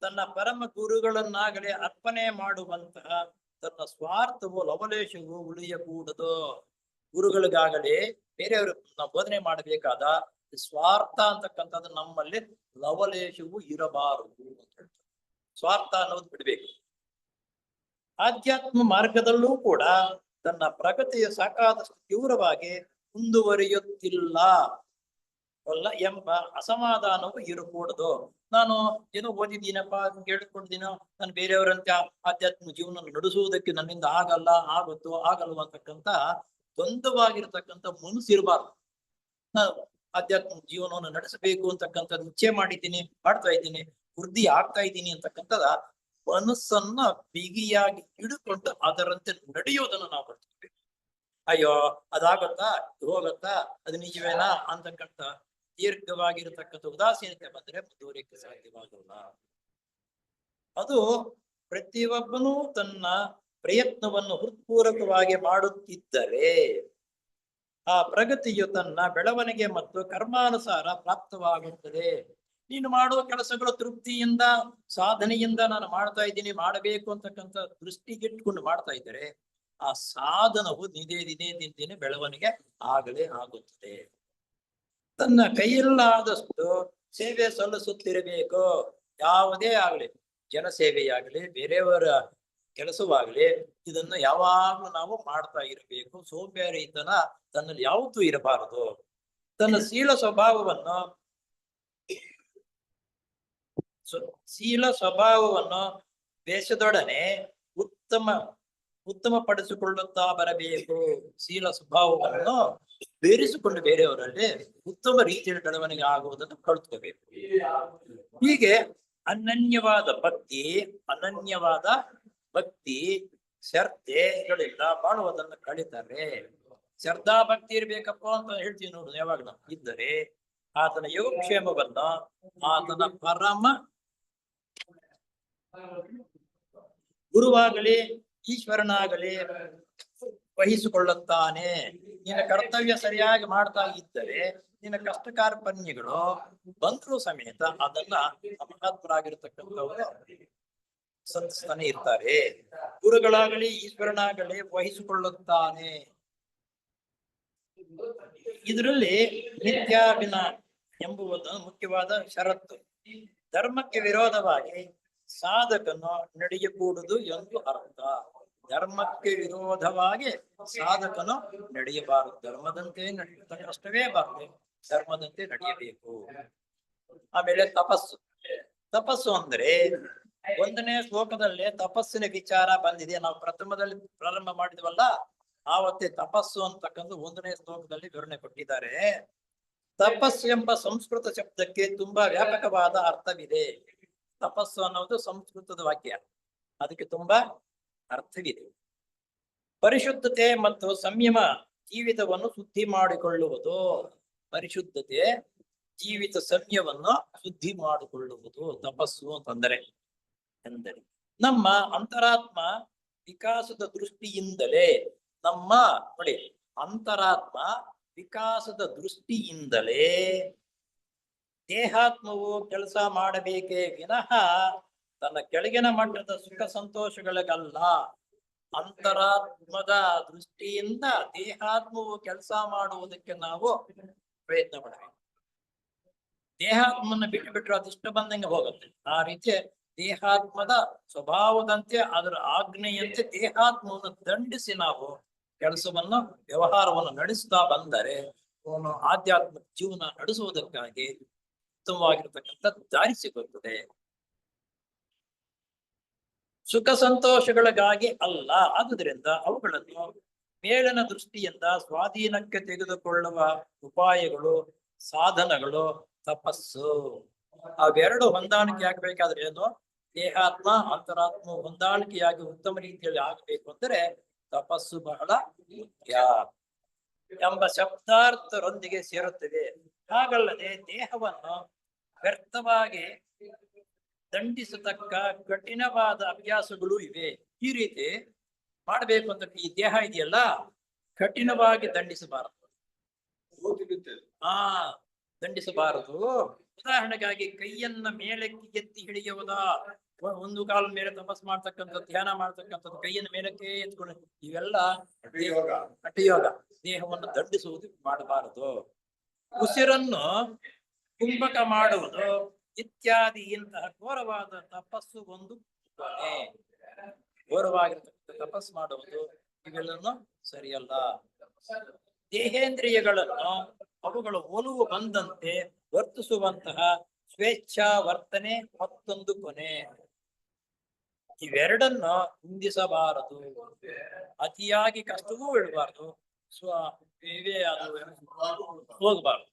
ತನ್ನ ಪರಮ ಗುರುಗಳನ್ನಾಗಲಿ ಅರ್ಪಣೆ ಮಾಡುವಂತಹ ತನ್ನ ಸ್ವಾರ್ಥವು ಲವಲೇಶವು ಉಳಿಯಕೂಡದು. ಗುರುಗಳಿಗಾಗಲಿ ಬೇರೆಯವರು ನಾವು ಬೋಧನೆ ಮಾಡಬೇಕಾದ ಸ್ವಾರ್ಥ ಅಂತಕ್ಕಂಥದ್ದು ನಮ್ಮಲ್ಲಿ ಲವಲೇಶವು ಇರಬಾರದು ಅಂತ ಹೇಳ್ತಾರೆ. ಸ್ವಾರ್ಥ ಅನ್ನೋದು ಬಿಡ್ಬೇಕು. ಆಧ್ಯಾತ್ಮ ಮಾರ್ಗದಲ್ಲೂ ಕೂಡ ತನ್ನ ಪ್ರಗತಿಯ ಸಾಕಾದಷ್ಟು ತೀವ್ರವಾಗಿ ಮುಂದುವರಿಯುತ್ತಿಲ್ಲ ಅಲ್ಲ ಎಂಬ ಅಸಮಾಧಾನವು ಇರಕೂಡದು. ನಾನು ಏನೋ ಓದಿದ್ದೀನಪ್ಪ, ಕೇಳಿಕೊಂಡಿದ್ದೀನೋ, ನಾನು ಬೇರೆಯವರಂತೆ ಆಧ್ಯಾತ್ಮಿಕ ಜೀವನ ನಡೆಸುವುದಕ್ಕೆ ನನ್ನಿಂದ ಆಗುತ್ತೋ ಆಗಲ್ವ ಅಂತಕ್ಕಂಥ ದ್ವಂದ್ವವಾಗಿರ್ತಕ್ಕಂಥ ಮನಸ್ಸು ಇರಬಾರ್ದು. ಆಧ್ಯಾತ್ಮ ಜೀವನವನ್ನು ನಡೆಸಬೇಕು ಅಂತಕ್ಕಂಥದ್ದು ಇಚ್ಛೆ ಮಾಡಿದ್ದೀನಿ, ಮಾಡ್ತಾ ಇದ್ದೀನಿ, ವೃದ್ಧಿ ಆಗ್ತಾ ಇದ್ದೀನಿ ಅಂತಕ್ಕಂಥದ ಮನಸ್ಸನ್ನ ಬಿಗಿಯಾಗಿ ಹಿಡ್ಕೊಂಡು ಅದರಂತೆ ನಡೆಯೋದನ್ನು ನಾವು ಕಲ್ತ್ಕೊಬೇಕು. ಅಯ್ಯೋ ಅದಾಗತ್ತಾ, ಹೋಗತ್ತಾ, ಅದು ನಿಜವೇನಾ ಅಂತಕ್ಕಂಥ ದೀರ್ಘವಾಗಿರತಕ್ಕಂಥ ಉದಾಸೀನತೆ ಬಂದ್ರೆ ಮುಂದುವರಿಯಕ್ಕೆ ಸಾಧ್ಯವಾಗಲ್ಲ. ಅದು ಪ್ರತಿಯೊಬ್ಬನೂ ತನ್ನ ಪ್ರಯತ್ನವನ್ನು ಹೃತ್ಪೂರ್ವಕವಾಗಿ ಮಾಡುತ್ತಿದ್ದರೆ ಆ ಪ್ರಗತಿಯು ತನ್ನ ಬೆಳವಣಿಗೆ ಮತ್ತು ಕರ್ಮಾನುಸಾರ ಪ್ರಾಪ್ತವಾಗುತ್ತದೆ. ನೀನು ಮಾಡುವ ಕೆಲಸಗಳು ತೃಪ್ತಿಯಿಂದ, ಸಾಧನೆಯಿಂದ ನಾನು ಮಾಡ್ತಾ ಇದ್ದೀನಿ, ಮಾಡಬೇಕು ಅಂತಕ್ಕಂಥ ದೃಷ್ಟಿಗಿಟ್ಕೊಂಡು ಮಾಡ್ತಾ ಇದ್ದರೆ ಆ ಸಾಧನವು ದಿನೇ ಬೆಳವಣಿಗೆ ಆಗಲೇ ಆಗುತ್ತದೆ. ತನ್ನ ಕೈಯಲ್ಲಾದಷ್ಟು ಸೇವೆ ಸಲ್ಲಿಸುತ್ತಿರಬೇಕು. ಯಾವುದೇ ಆಗಲಿ, ಜನಸೇವೆಯಾಗಲಿ, ಬೇರೆಯವರ ಕೆಲಸವಾಗಲಿ, ಇದನ್ನು ಯಾವಾಗಲೂ ನಾವು ಮಾಡ್ತಾ ಇರಬೇಕು. ಸೋಂಬೇರಿತನ ತನ್ನಲ್ಲಿ ಯಾವತ್ತೂ ಇರಬಾರದು. ತನ್ನ ಶೀಲ ಸ್ವಭಾವವನ್ನು ದೇಶದೊಡನೆ ಉತ್ತಮ ಪಡಿಸಿಕೊಳ್ಳುತ್ತಾ ಬರಬೇಕು. ಶೀಲ ಸ್ವಭಾವವನ್ನು ಬೇರಿಸಿಕೊಂಡು ಬೇರೆಯವರಲ್ಲಿ ಉತ್ತಮ ರೀತಿಯಲ್ಲಿ ಬೆಳವಣಿಗೆ ಆಗುವುದನ್ನು ಕಲ್ತ್ಕೋಬೇಕು. ಹೀಗೆ ಅನನ್ಯವಾದ ಭಕ್ತಿ ಶ್ರದ್ಧೆಗಳಿಂದ ಬಾಳುವುದನ್ನು ಕಲಿತಾರೆ. ಶ್ರದ್ಧಾ ಭಕ್ತಿ ಇರ್ಬೇಕಪ್ಪ ಅಂತ ಹೇಳ್ತೀವಿ ನೋಡು ಯಾವಾಗ ನಾವು. ಇದ್ದರೆ ಆತನ ಯೋಗಕ್ಷೇಮವನ್ನ ಆತನ ಪರಮ ಗುರುವಾಗಲಿ ಈಶ್ವರನಾಗಲಿ ವಹಿಸಿಕೊಳ್ಳುತ್ತಾನೆ. ನಿನ್ನ ಕರ್ತವ್ಯ ಸರಿಯಾಗಿ ಮಾಡ್ತಾ ಇದ್ದರೆ ನಿನ್ನ ಕಷ್ಟ ಕಾರ್ಪಣ್ಯಗಳು ಬಂದರೂ ಸಮೇತ ಅದನ್ನ ಮಹಾತ್ಮರಾಗಿರ್ತಕ್ಕಂಥವರು ಸಂತಸ್ತಾನೆ ಇರ್ತಾರೆ. ಗುರುಗಳಾಗಲಿ ಈಶ್ವರನಾಗಲಿ ವಹಿಸಿಕೊಳ್ಳುತ್ತಾನೆ. ಇದರಲ್ಲಿ ನಿತ್ಯಾಭಿನ ಎಂಬುವುದು ಮುಖ್ಯವಾದ ಷರತ್ತು. ಧರ್ಮಕ್ಕೆ ವಿರೋಧವಾಗಿ ಸಾಧಕನು ನಡೆಯಕೂಡದು ಎಂದು ಅರ್ಥ. ಧರ್ಮಕ್ಕೆ ವಿರೋಧವಾಗಿ ಸಾಧಕನು ನಡೆಯಬಾರದು. ಧರ್ಮದಂತೆ ನಡೆಯತಕ್ಕಷ್ಟವೇ ಬಾರದು, ಧರ್ಮದಂತೆ ನಡೆಯಬೇಕು. ಆಮೇಲೆ ತಪಸ್ಸು ಅಂದ್ರೆ 1ನೇ ಶ್ಲೋಕದಲ್ಲಿ ತಪಸ್ಸಿನ ವಿಚಾರ ಬಂದಿದೆ. ನಾವು ಪ್ರಥಮದಲ್ಲಿ ಪ್ರಾರಂಭ ಮಾಡಿದ್ವಲ್ಲ, ಆವತ್ತೇ ತಪಸ್ಸು ಅಂತಕ್ಕಂಥ 1ನೇ ಶ್ಲೋಕದಲ್ಲಿ ವಿವರಣೆ ಕೊಟ್ಟಿದ್ದಾರೆ. ತಪಸ್ಸು ಎಂಬ ಸಂಸ್ಕೃತ ಶಬ್ದಕ್ಕೆ ತುಂಬಾ ವ್ಯಾಪಕವಾದ ಅರ್ಥವಿದೆ. ತಪಸ್ಸು ಅನ್ನೋದು ಸಂಸ್ಕೃತದ ವಾಕ್ಯ, ಅದಕ್ಕೆ ತುಂಬಾ ಅರ್ಥವಿದೆ. ಪರಿಶುದ್ಧತೆ ಮತ್ತು ಸಂಯಮ ಜೀವಿತವನ್ನು ಶುದ್ಧಿ ಮಾಡಿಕೊಳ್ಳುವುದು. ಪರಿಶುದ್ಧತೆ, ಜೀವಿತ ಸಂಯಮವನ್ನು ಶುದ್ಧಿ ಮಾಡಿಕೊಳ್ಳುವುದು ತಪಸ್ಸು ಅಂತಂದರೆ. ನಮ್ಮ ಅಂತರಾತ್ಮ ವಿಕಾಸದ ದೃಷ್ಟಿಯಿಂದಲೇ ನೋಡಿ, ಅಂತರಾತ್ಮ ವಿಕಾಸದ ದೃಷ್ಟಿಯಿಂದಲೇ ದೇಹಾತ್ಮವು ಕೆಲಸ ಮಾಡಬೇಕೇ ವಿನಃ ತನ್ನ ಕೆಳಗಿನ ಮಟ್ಟದ ಸುಖ ಸಂತೋಷಗಳಿಗಲ್ಲ. ಅಂತರಾತ್ಮದ ದೃಷ್ಟಿಯಿಂದ ದೇಹಾತ್ಮವು ಕೆಲಸ ಮಾಡುವುದಕ್ಕೆ ನಾವು ಪ್ರಯತ್ನ ಪಡಬೇಕು. ದೇಹಾತ್ಮನ ಬಿಟ್ಟರೆ ಅದಿಷ್ಟ ಬಂದಂಗೆ ಹೋಗುತ್ತೆ. ಆ ರೀತಿ ದೇಹಾತ್ಮದ ಸ್ವಭಾವದಂತೆ ಅದರ ಆಜ್ಞೆಯಂತೆ ದೇಹಾತ್ಮವನ್ನು ದಂಡಿಸಿ ನಾವು ಕೆಲಸವನ್ನು ವ್ಯವಹಾರವನ್ನು ನಡೆಸ್ತಾ ಬಂದರೆ ಅವನು ಆಧ್ಯಾತ್ಮಿಕ ಜೀವನ ನಡೆಸುವುದಕ್ಕಾಗಿ ಉತ್ತಮವಾಗಿರ್ತಕ್ಕಂಥ ದಾರಿ ಸಿಗುತ್ತದೆ. ಸುಖ ಸಂತೋಷಗಳಿಗಾಗಿ ಅಲ್ಲ. ಆದುದರಿಂದ ಅವುಗಳನ್ನು ಮೇಲಿನ ದೃಷ್ಟಿಯಿಂದ ಸ್ವಾಧೀನಕ್ಕೆ ತೆಗೆದುಕೊಳ್ಳುವ ಉಪಾಯಗಳು, ಸಾಧನಗಳು ತಪಸ್ಸು. ಅವೆರಡು ಹೊಂದಾಣಿಕೆ ಆಗಬೇಕಾದ್ರೆ ಏನು? ದೇಹಾತ್ಮ ಅಂತರಾತ್ಮ ಹೊಂದಾಣಿಕೆಯಾಗಿ ಉತ್ತಮ ರೀತಿಯಲ್ಲಿ ಆಗಬೇಕು ಅಂದರೆ ತಪಸ್ಸು ಬಹಳ ಮುಖ್ಯ ಎಂಬ ಶಬ್ದಾರ್ಥರೊಂದಿಗೆ ಸೇರುತ್ತದೆ. ಹಾಗಲ್ಲದೆ ದೇಹವನ್ನು ವ್ಯರ್ಥವಾಗಿ ದಂಡಿಸತಕ್ಕ ಕಠಿಣವಾದ ಅಭ್ಯಾಸಗಳು ಇವೆ. ಈ ರೀತಿ ಮಾಡ್ಬೇಕು ಅಂತ ಈ ದೇಹ ಇದೆಯಲ್ಲ, ಕಠಿಣವಾಗಿ ದಂಡಿಸಬಾರದು. ದಂಡಿಸಬಾರದು. ಉದಾಹರಣೆಗಾಗಿ ಕೈಯನ್ನ ಮೇಲಕ್ಕೆ ಎತ್ತಿ ಹಿಡಿಯುವುದ, ಒಂದು ಕಾಲ ಮೇಲೆ ತಪಸ್ ಮಾಡ್ತಕ್ಕಂಥದ್ದು, ಧ್ಯಾನ ಮಾಡ್ತಕ್ಕಂಥದ್ದು, ಕೈಯನ್ನು ಮೇಲಕ್ಕೆ ಎತ್ಕೊಂಡು, ಇವೆಲ್ಲ ಹಠಯೋಗ. ದೇಹವನ್ನು ದಂಡಿಸುವುದು ಮಾಡಬಾರದು. ಉಸಿರನ್ನು ಕುಂಭಕ ಮಾಡುವುದು ಇತ್ಯಾದಿ ಇಂತಹ ಘೋರವಾದ ತಪಸ್ಸು ಒಂದು ಕೊನೆ. ಘೋರವಾಗಿರ್ತಕ್ಕಂಥ ತಪಸ್ ಮಾಡುವುದು ಇವೆಲ್ಲನ್ನು ಸರಿಯಲ್ಲ. ದೇಹೇಂದ್ರಿಯಗಳನ್ನು ಅವುಗಳು ಒಲವು ಬಂದಂತೆ ವರ್ತಿಸುವಂತಹ ಸ್ವೇಚ್ಛಾ ವರ್ತನೆ ಮತ್ತೊಂದು ಕೊನೆ. ಇವೆರಡನ್ನು ನಿಂದಿಸಬಾರದು. ಅತಿಯಾಗಿ ಕಷ್ಟವೂ ಇಡಬಾರದು, ಅದು ಹೋಗಬಾರದು.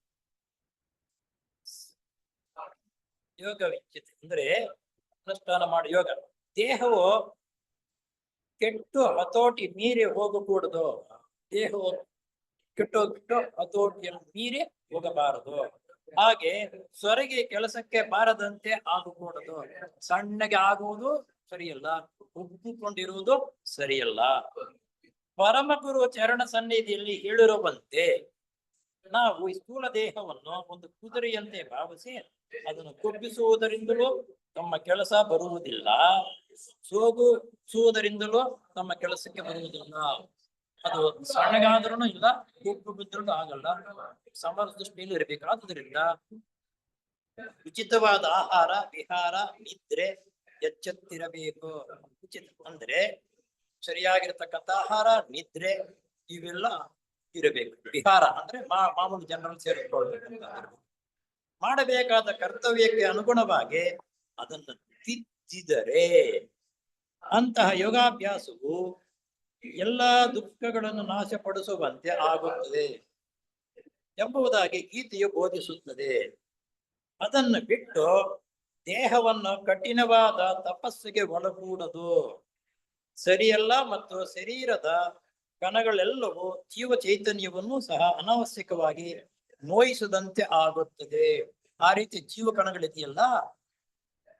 ಯೋಗ ವಿಚ್ಯತೆ ಅಂದ್ರೆ ಅನುಷ್ಠಾನ ಮಾಡಿ ಯೋಗ. ದೇಹವು ಕೆಟ್ಟು ಹತೋಟಿ ಮೀರಿ ಹೋಗಕೂಡದು. ದೇಹವು ಕೆಟ್ಟೋಗ್ಬಿಟ್ಟು ಹತೋಟಿಯನ್ನು ಮೀರಿ ಹೋಗಬಾರದು. ಹಾಗೆ ಸೊರಗಿ ಕೆಲಸಕ್ಕೆ ಬಾರದಂತೆ ಆಗಕೂಡದು. ಸಣ್ಣಗೆ ಆಗುವುದು ಸರಿಯಲ್ಲ, ಉಬ್ಬಿಕೊಂಡಿರುವುದು ಸರಿಯಲ್ಲ. ಪರಮಗುರು ಚರಣ ಸನ್ನಿಧಿಯಲ್ಲಿ ಹೇಳಿರುವಂತೆ ನಾವು ಈ ಸ್ಥೂಲ ದೇಹವನ್ನು ಒಂದು ಕುದುರೆಯಂತೆ ಭಾವಿಸಿ ಅದನ್ನು ಕೊಬ್ಬಿಸುವುದರಿಂದಲೂ ತಮ್ಮ ಕೆಲಸ ಬರುವುದಿಲ್ಲ, ಸೋಗಿಸುವುದರಿಂದಲೂ ತಮ್ಮ ಕೆಲಸಕ್ಕೆ ಬರುವುದಿಲ್ಲ. ಅದು ಸಣ್ಣಗಾದ್ರೂ ಇಲ್ಲ, ಕೊಬ್ಬು ಬಿದ್ರೂ ಆಗಲ್ಲ, ಸಮದೃಷ್ಟಿಯಲ್ಲಿ ಇರಬೇಕಾದುದರಿಂದ ಉಚಿತವಾದ ಆಹಾರ, ವಿಹಾರ, ನಿದ್ರೆ ಎಚ್ಚೆತ್ತಿರಬೇಕು. ಉಚಿತ ಅಂದ್ರೆ ಸರಿಯಾಗಿರ್ತಕ್ಕಂಥ ಆಹಾರ, ನಿದ್ರೆ ಇವೆಲ್ಲ ಇರಬೇಕು. ವಿಹಾರ ಅಂದ್ರೆ ಮಾಮೂಲು ಜನರಲ್ ಸೇರಿಕೊಳ್ಳಬೇಕು. ಮಾಡಬೇಕಾದ ಕರ್ತವ್ಯಕ್ಕೆ ಅನುಗುಣವಾಗಿ ಅದನ್ನು ತಿದ್ದಿದರೆ ಅಂತಹ ಯೋಗಾಭ್ಯಾಸವು ಎಲ್ಲಾ ದುಃಖಗಳನ್ನು ನಾಶಪಡಿಸುವಂತೆ ಆಗುತ್ತದೆ ಎಂಬುದಾಗಿ ಗೀತೆಯು ಬೋಧಿಸುತ್ತದೆ. ಅದನ್ನು ಬಿಟ್ಟು ದೇಹವನ್ನು ಕಠಿಣವಾದ ತಪಸ್ಸಿಗೆ ಒಳಗೂಡದು ಸರಿಯಲ್ಲ. ಮತ್ತು ಶರೀರದ ಕಣಗಳೆಲ್ಲವೂ ಜೀವ ಚೈತನ್ಯವನ್ನು ಸಹ ಅನಾವಶ್ಯಕವಾಗಿ ನೋಯಿಸದಂತೆ ಆಗುತ್ತದೆ. ಆ ರೀತಿ ಜೀವ ಕಣಗಳಿದೆಯಲ್ಲ,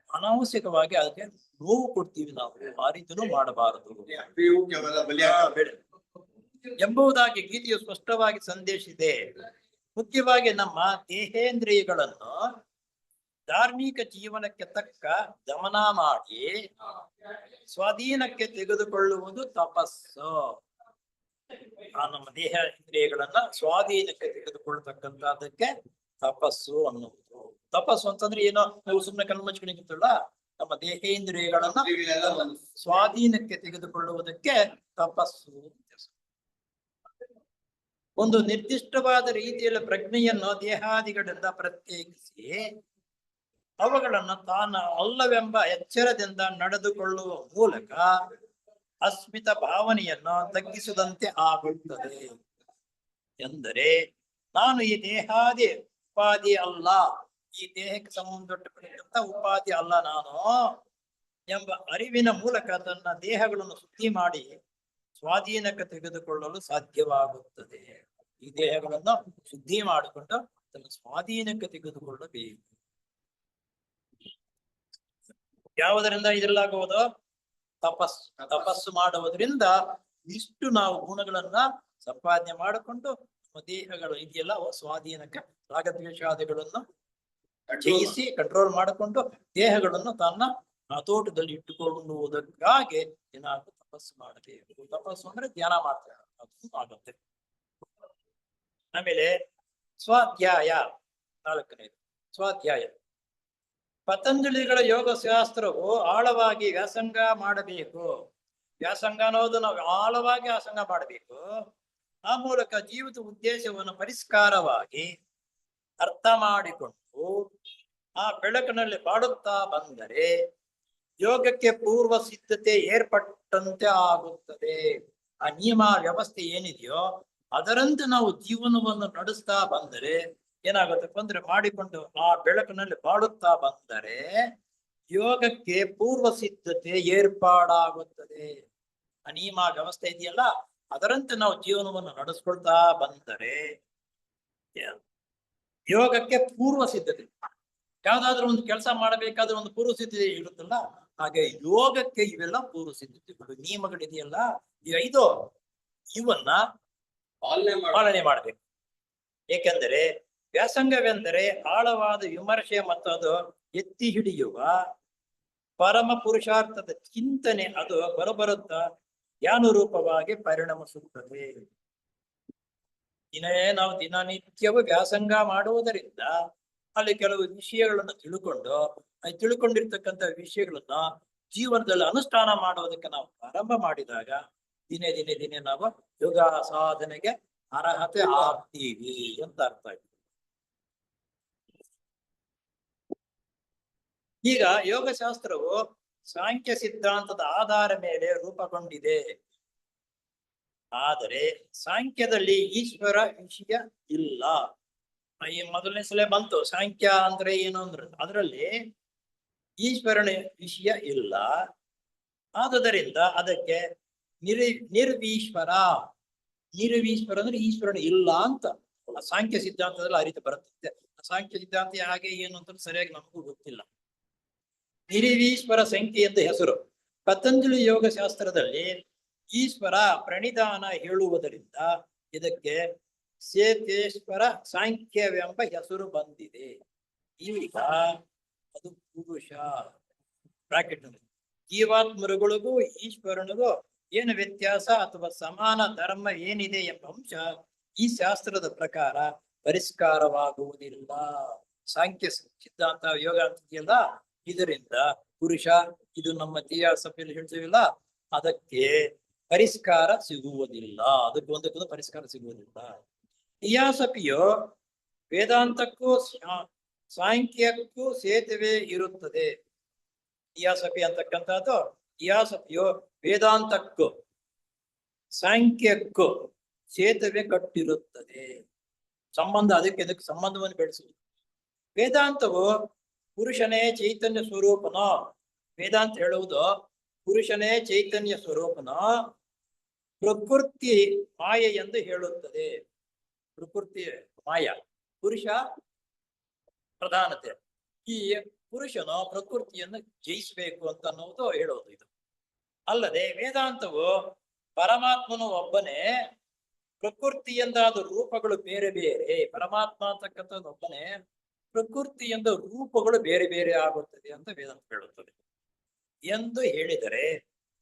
ಅನಾವಶ್ಯಕವಾಗಿ ಅದಕ್ಕೆ ನೋವು ಕೊಡ್ತೀವಿ ನಾವು. ಆ ರೀತಿನೂ ಮಾಡಬಾರದು ಎಂಬುದಾಗಿ ಗೀತೆಯು ಸ್ಪಷ್ಟವಾಗಿ ಸಂದೇಶಿದೆ. ಮುಖ್ಯವಾಗಿ ನಮ್ಮ ದೇಹೇಂದ್ರಿಯಗಳನ್ನು ಧಾರ್ಮಿಕ ಜೀವನಕ್ಕೆ ತಕ್ಕ ದಮನ ಮಾಡಿ ಸ್ವಾಧೀನಕ್ಕೆ ತೆಗೆದುಕೊಳ್ಳುವುದು ತಪಸ್ಸು. ನಮ್ಮ ದೇಹ ಇಂದ್ರಿಯಗಳನ್ನ ಸ್ವಾಧೀನಕ್ಕೆ ತೆಗೆದುಕೊಳ್ತಕ್ಕಂಥದ್ದಕ್ಕೆ ತಪಸ್ಸು ಅನ್ನುವುದು. ತಪಸ್ಸು ಅಂತಂದ್ರೆ ಏನೋ ನಾವು ಸುಮ್ಮನೆ ಕಣ್ಮುಚ್ಕೊಂಡಿರ್ತಲ್ಲ, ನಮ್ಮ ದೇಹೇಂದ್ರಿಯಗಳನ್ನ ಸ್ವಾಧೀನಕ್ಕೆ ತೆಗೆದುಕೊಳ್ಳುವುದಕ್ಕೆ ತಪಸ್ಸು. ಒಂದು ನಿರ್ದಿಷ್ಟವಾದ ರೀತಿಯಲ್ಲಿ ಪ್ರಜ್ಞೆಯನ್ನು ದೇಹಾದಿಗಳಿಂದ ಪ್ರತ್ಯೇಕಿಸಿ ಅವುಗಳನ್ನು ತಾನು ಅಲ್ಲವೆಂಬ ಎಚ್ಚರದಿಂದ ನಡೆದುಕೊಳ್ಳುವ ಮೂಲಕ ಅಸ್ಮಿತ ಭಾವನೆಯನ್ನು ತಗ್ಗಿಸದಂತೆ ಆಗುತ್ತದೆ. ಎಂದರೆ ನಾನು ಈ ದೇಹಾದಿ ಉಪಾಧಿ ಅಲ್ಲ, ಈ ದೇಹಕ್ಕೆ ಸಂಬಂಧಪಟ್ಟಂತ ಉಪಾಧಿ ಅಲ್ಲ ನಾನು ಎಂಬ ಅರಿವಿನ ಮೂಲಕ ತನ್ನ ದೇಹಗಳನ್ನು ಶುದ್ಧಿ ಮಾಡಿ ಸ್ವಾಧೀನಕ್ಕೆ ತೆಗೆದುಕೊಳ್ಳಲು ಸಾಧ್ಯವಾಗುತ್ತದೆ. ಈ ದೇಹಗಳನ್ನು ಶುದ್ಧಿ ಮಾಡಿಕೊಂಡು ತನ್ನ ಸ್ವಾಧೀನಕ್ಕೆ ತೆಗೆದುಕೊಳ್ಳಬೇಕು. ಯಾವುದರಿಂದ ಇದೆಲ್ಲಾಗುವುದು? ತಪಸ್ಸು ಮಾಡುವುದರಿಂದ ಇಷ್ಟು ನಾವು ಗುಣಗಳನ್ನ ಸಂಪಾದನೆ ಮಾಡಿಕೊಂಡು ನಮ್ಮ ದೇಹಗಳು ಇದೆಯಲ್ಲ ಸ್ವಾಧೀನಕ್ಕೆ ರಾಗದ್ವೇಷಾದಿಗಳನ್ನು ಜಯಿಸಿ ಕಂಟ್ರೋಲ್ ಮಾಡಿಕೊಂಡು ದೇಹಗಳನ್ನು ತನ್ನ ಹತೋಟದಲ್ಲಿ ಇಟ್ಟುಕೊಳ್ಳುವುದಕ್ಕಾಗಿ ಏನಾದ್ರು ತಪಸ್ಸು ಮಾಡಬೇಕು. ತಪಸ್ಸು ಅಂದ್ರೆ ಧ್ಯಾನ ಮಾಡ್ತಾರೆ, ಅದು ಆಗುತ್ತೆ. ಆಮೇಲೆ ಸ್ವಾಧ್ಯಾಯ, 4ನೇದು ಸ್ವಾಧ್ಯಾಯ. ಪತಂಜಲಿಗಳ ಯೋಗ ಶಾಸ್ತ್ರವು ಆಳವಾಗಿ ವ್ಯಾಸಂಗ ಮಾಡಬೇಕು. ವ್ಯಾಸಂಗ ಅನ್ನೋದು ನಾವು ಆಳವಾಗಿ ವ್ಯಾಸಂಗ ಮಾಡಬೇಕು. ಆ ಮೂಲಕ ಜೀವಿತ ಉದ್ದೇಶವನ್ನು ಪರಿಷ್ಕಾರವಾಗಿ ಅರ್ಥ ಮಾಡಿಕೊಂಡು ಆ ಬೆಳಕಿನಲ್ಲಿ ಬಾಡುತ್ತಾ ಬಂದರೆ ಯೋಗಕ್ಕೆ ಪೂರ್ವ ಸಿದ್ಧತೆ ಏರ್ಪಟ್ಟಂತೆ ಆಗುತ್ತದೆ. ಆ ನಿಯಮ ವ್ಯವಸ್ಥೆ ಏನಿದೆಯೋ ಅದರಂತೆ ನಾವು ಜೀವನವನ್ನು ನಡೆಸ್ತಾ ಬಂದರೆ ಏನಾಗುತ್ತಪ್ಪ ಅಂದ್ರೆ, ಮಾಡಿಕೊಂಡು ಆ ಬೆಳಕಿನಲ್ಲಿ ಬಾಡುತ್ತಾ ಬಂದರೆ ಯೋಗಕ್ಕೆ ಪೂರ್ವ ಸಿದ್ಧತೆ ಏರ್ಪಾಡಾಗುತ್ತದೆ. ಆ ನಿಯಮ ವ್ಯವಸ್ಥೆ ಇದೆಯಲ್ಲ ಅದರಂತೆ ನಾವು ಜೀವನವನ್ನು ನಡೆಸ್ಕೊಳ್ತಾ ಬಂದರೆ ಯೋಗಕ್ಕೆ ಪೂರ್ವ ಸಿದ್ಧತೆ. ಯಾವ್ದಾದ್ರು ಒಂದು ಕೆಲಸ ಮಾಡಬೇಕಾದ್ರೆ ಒಂದು ಪೂರ್ವ ಸಿದ್ಧತೆ ಇರುತ್ತಲ್ಲ, ಹಾಗೆ ಯೋಗಕ್ಕೆ ಇವೆಲ್ಲ ಪೂರ್ವ ಸಿದ್ಧತೆಗಳು, ನಿಯಮಗಳಿದೆಯಲ್ಲ ಈ 5 ಇವನ್ನ ಪಾಲನೆ ಮಾಡಬೇಕು. ಏಕೆಂದರೆ ವ್ಯಾಸಂಗವೆಂದರೆ ಆಳವಾದ ವಿಮರ್ಶೆ ಮತ್ತು ಅದು ಎತ್ತಿ ಹಿಡಿಯುವ ಪರಮ ಪುರುಷಾರ್ಥದ ಚಿಂತನೆ. ಅದು ಬರಬರುತ್ತಾ ಜ್ಞಾನರೂಪವಾಗಿ ಪರಿಣಮಿಸುತ್ತದೆ. ನಾವು ದಿನನಿತ್ಯವೂ ವ್ಯಾಸಂಗ ಮಾಡುವುದರಿಂದ ಅಲ್ಲಿ ಕೆಲವು ವಿಷಯಗಳನ್ನು ತಿಳ್ಕೊಂಡಿರ್ತಕ್ಕಂಥ ವಿಷಯಗಳನ್ನ ಜೀವನದಲ್ಲಿ ಅನುಷ್ಠಾನ ಮಾಡುವುದಕ್ಕೆ ನಾವು ಪ್ರಾರಂಭ ಮಾಡಿದಾಗ ದಿನೇ ದಿನೇ ದಿನೇ ನಾವು ಯೋಗ ಸಾಧನೆಗೆ ಅರ್ಹತೆ ಆಗ್ತೀವಿ ಅಂತ ಅರ್ಥ ಆಯ್ತು. ಈಗ ಯೋಗಶಾಸ್ತ್ರವು ಸಾಂಖ್ಯ ಸಿದ್ಧಾಂತದ ಆಧಾರ ಮೇಲೆ ರೂಪುಗೊಂಡಿದೆ. ಆದರೆ ಸಾಂಖ್ಯದಲ್ಲಿ ಈಶ್ವರ ವಿಷಯ ಇಲ್ಲ. ಈ ಮೊದಲನೇ ಸಲ ಬಂತು ಸಾಂಖ್ಯ ಅಂದ್ರೆ ಏನು ಅಂದ್ರೆ ಅದರಲ್ಲಿ ಈಶ್ವರನ ವಿಷಯ ಇಲ್ಲ. ಆದುದರಿಂದ ಅದಕ್ಕೆ ನಿರ್ವೀಶ್ವರ ಅಂದ್ರೆ ಈಶ್ವರನ ಇಲ್ಲ ಅಂತ ಆ ಸಾಂಖ್ಯ ಸಿದ್ಧಾಂತದಲ್ಲಿ ಆ ರೀತಿ ಬರುತ್ತೆ. ಆ ಸಾಂಖ್ಯ ಸಿದ್ಧಾಂತ ಹಾಗೆ ಏನು ಅಂತ ಸರಿಯಾಗಿ ನಮಗೂ ಗೊತ್ತಿಲ್ಲ. ನಿರ್ವೀಶ್ವರ ಸಂಖ್ಯೆ ಎಂದು ಹೆಸರು. ಪತಂಜಲಿ ಯೋಗ ಶಾಸ್ತ್ರದಲ್ಲಿ ಈಶ್ವರ ಪ್ರಣಿಧಾನ ಹೇಳುವುದರಿಂದ ಇದಕ್ಕೆ ಸೇತೇಶ್ವರ ಸಾಂಖ್ಯವೆಂಬ ಹೆಸರು ಬಂದಿದೆ. ಈಗ ಅದು ಪುರುಷ ಬ್ರಾಕೆಟ್ ಜೀವಾತ್ಮರುಗಳಿಗೂ ಈಶ್ವರನಿಗೂ ಏನು ವ್ಯತ್ಯಾಸ ಅಥವಾ ಸಮಾನ ಧರ್ಮ ಏನಿದೆ ಎಂಬ ಅಂಶ ಈ ಶಾಸ್ತ್ರದ ಪ್ರಕಾರ ಪರಿಷ್ಕಾರವಾಗುವುದಿಲ್ಲ. ಸಾಂಖ್ಯ ಸಿದ್ಧಾಂತ ಯೋಗ ಅಂತಿದೆಯಲ್ಲ, ಇದರಿಂದ ಪುರುಷ ಇದು ನಮ್ಮ ಸಭೆಯಲ್ಲಿ ಹೇಳ್ತೀವಿಲ್ಲ, ಅದಕ್ಕೆ ಪರಿಷ್ಕಾರ ಸಿಗುವುದಿಲ್ಲ. ಅದಕ್ಕೊಂದಕ್ಕೂ ಪರಿಷ್ಕಾರ ಸಿಗುವುದಿಲ್ಲ. ತಿಯಾಸಪಿಯು ವೇದಾಂತಕ್ಕೂ ಸಾಂಖ್ಯಕ್ಕೂ ಸೇತುವೆ ಇರುತ್ತದೆ. ತಿಯಾಸಪಿ ಅಂತಕ್ಕಂಥದ್ದು ತಿಯಾಸಪಿಯು ವೇದಾಂತಕ್ಕೂ ಸಾಂಖ್ಯಕ್ಕೂ ಸೇತುವೆ ಕಟ್ಟಿರುತ್ತದೆ. ಸಂಬಂಧ ಅದಕ್ಕೆ ಸಂಬಂಧವನ್ನು ಬೆಳೆಸುವುದು. ವೇದಾಂತವು ಪುರುಷನೇ ಚೈತನ್ಯ ಸ್ವರೂಪನೋ, ವೇದಾಂತ ಹೇಳುವುದು ಪುರುಷನೇ ಚೈತನ್ಯ ಸ್ವರೂಪನೋ ಪ್ರಕೃತಿ ಮಾಯೆ ಎಂದು ಹೇಳುತ್ತದೆ. ಪ್ರಕೃತಿ ಮಾಯ, ಪುರುಷ ಪ್ರಧಾನತೆ. ಈ ಪುರುಷನು ಪ್ರಕೃತಿಯನ್ನು ಜಯಿಸಬೇಕು ಅಂತ ಅನ್ನೋದು ಹೇಳೋದು ಇದು. ಅಲ್ಲದೆ ವೇದಾಂತವು ಪರಮಾತ್ಮನು ಒಬ್ಬನೇ, ಪ್ರಕೃತಿಯಿಂದಾದ ರೂಪಗಳು ಬೇರೆ ಬೇರೆ. ಪರಮಾತ್ಮ ಅಂತಕ್ಕಂಥದ್ದು ಒಬ್ಬನೇ, ಪ್ರಕೃತಿಯಿಂದ ರೂಪಗಳು ಬೇರೆ ಬೇರೆ ಆಗುತ್ತದೆ ಅಂತ ವೇದಾಂತ ಹೇಳುತ್ತದೆ ಎಂದು ಹೇಳಿದರೆ,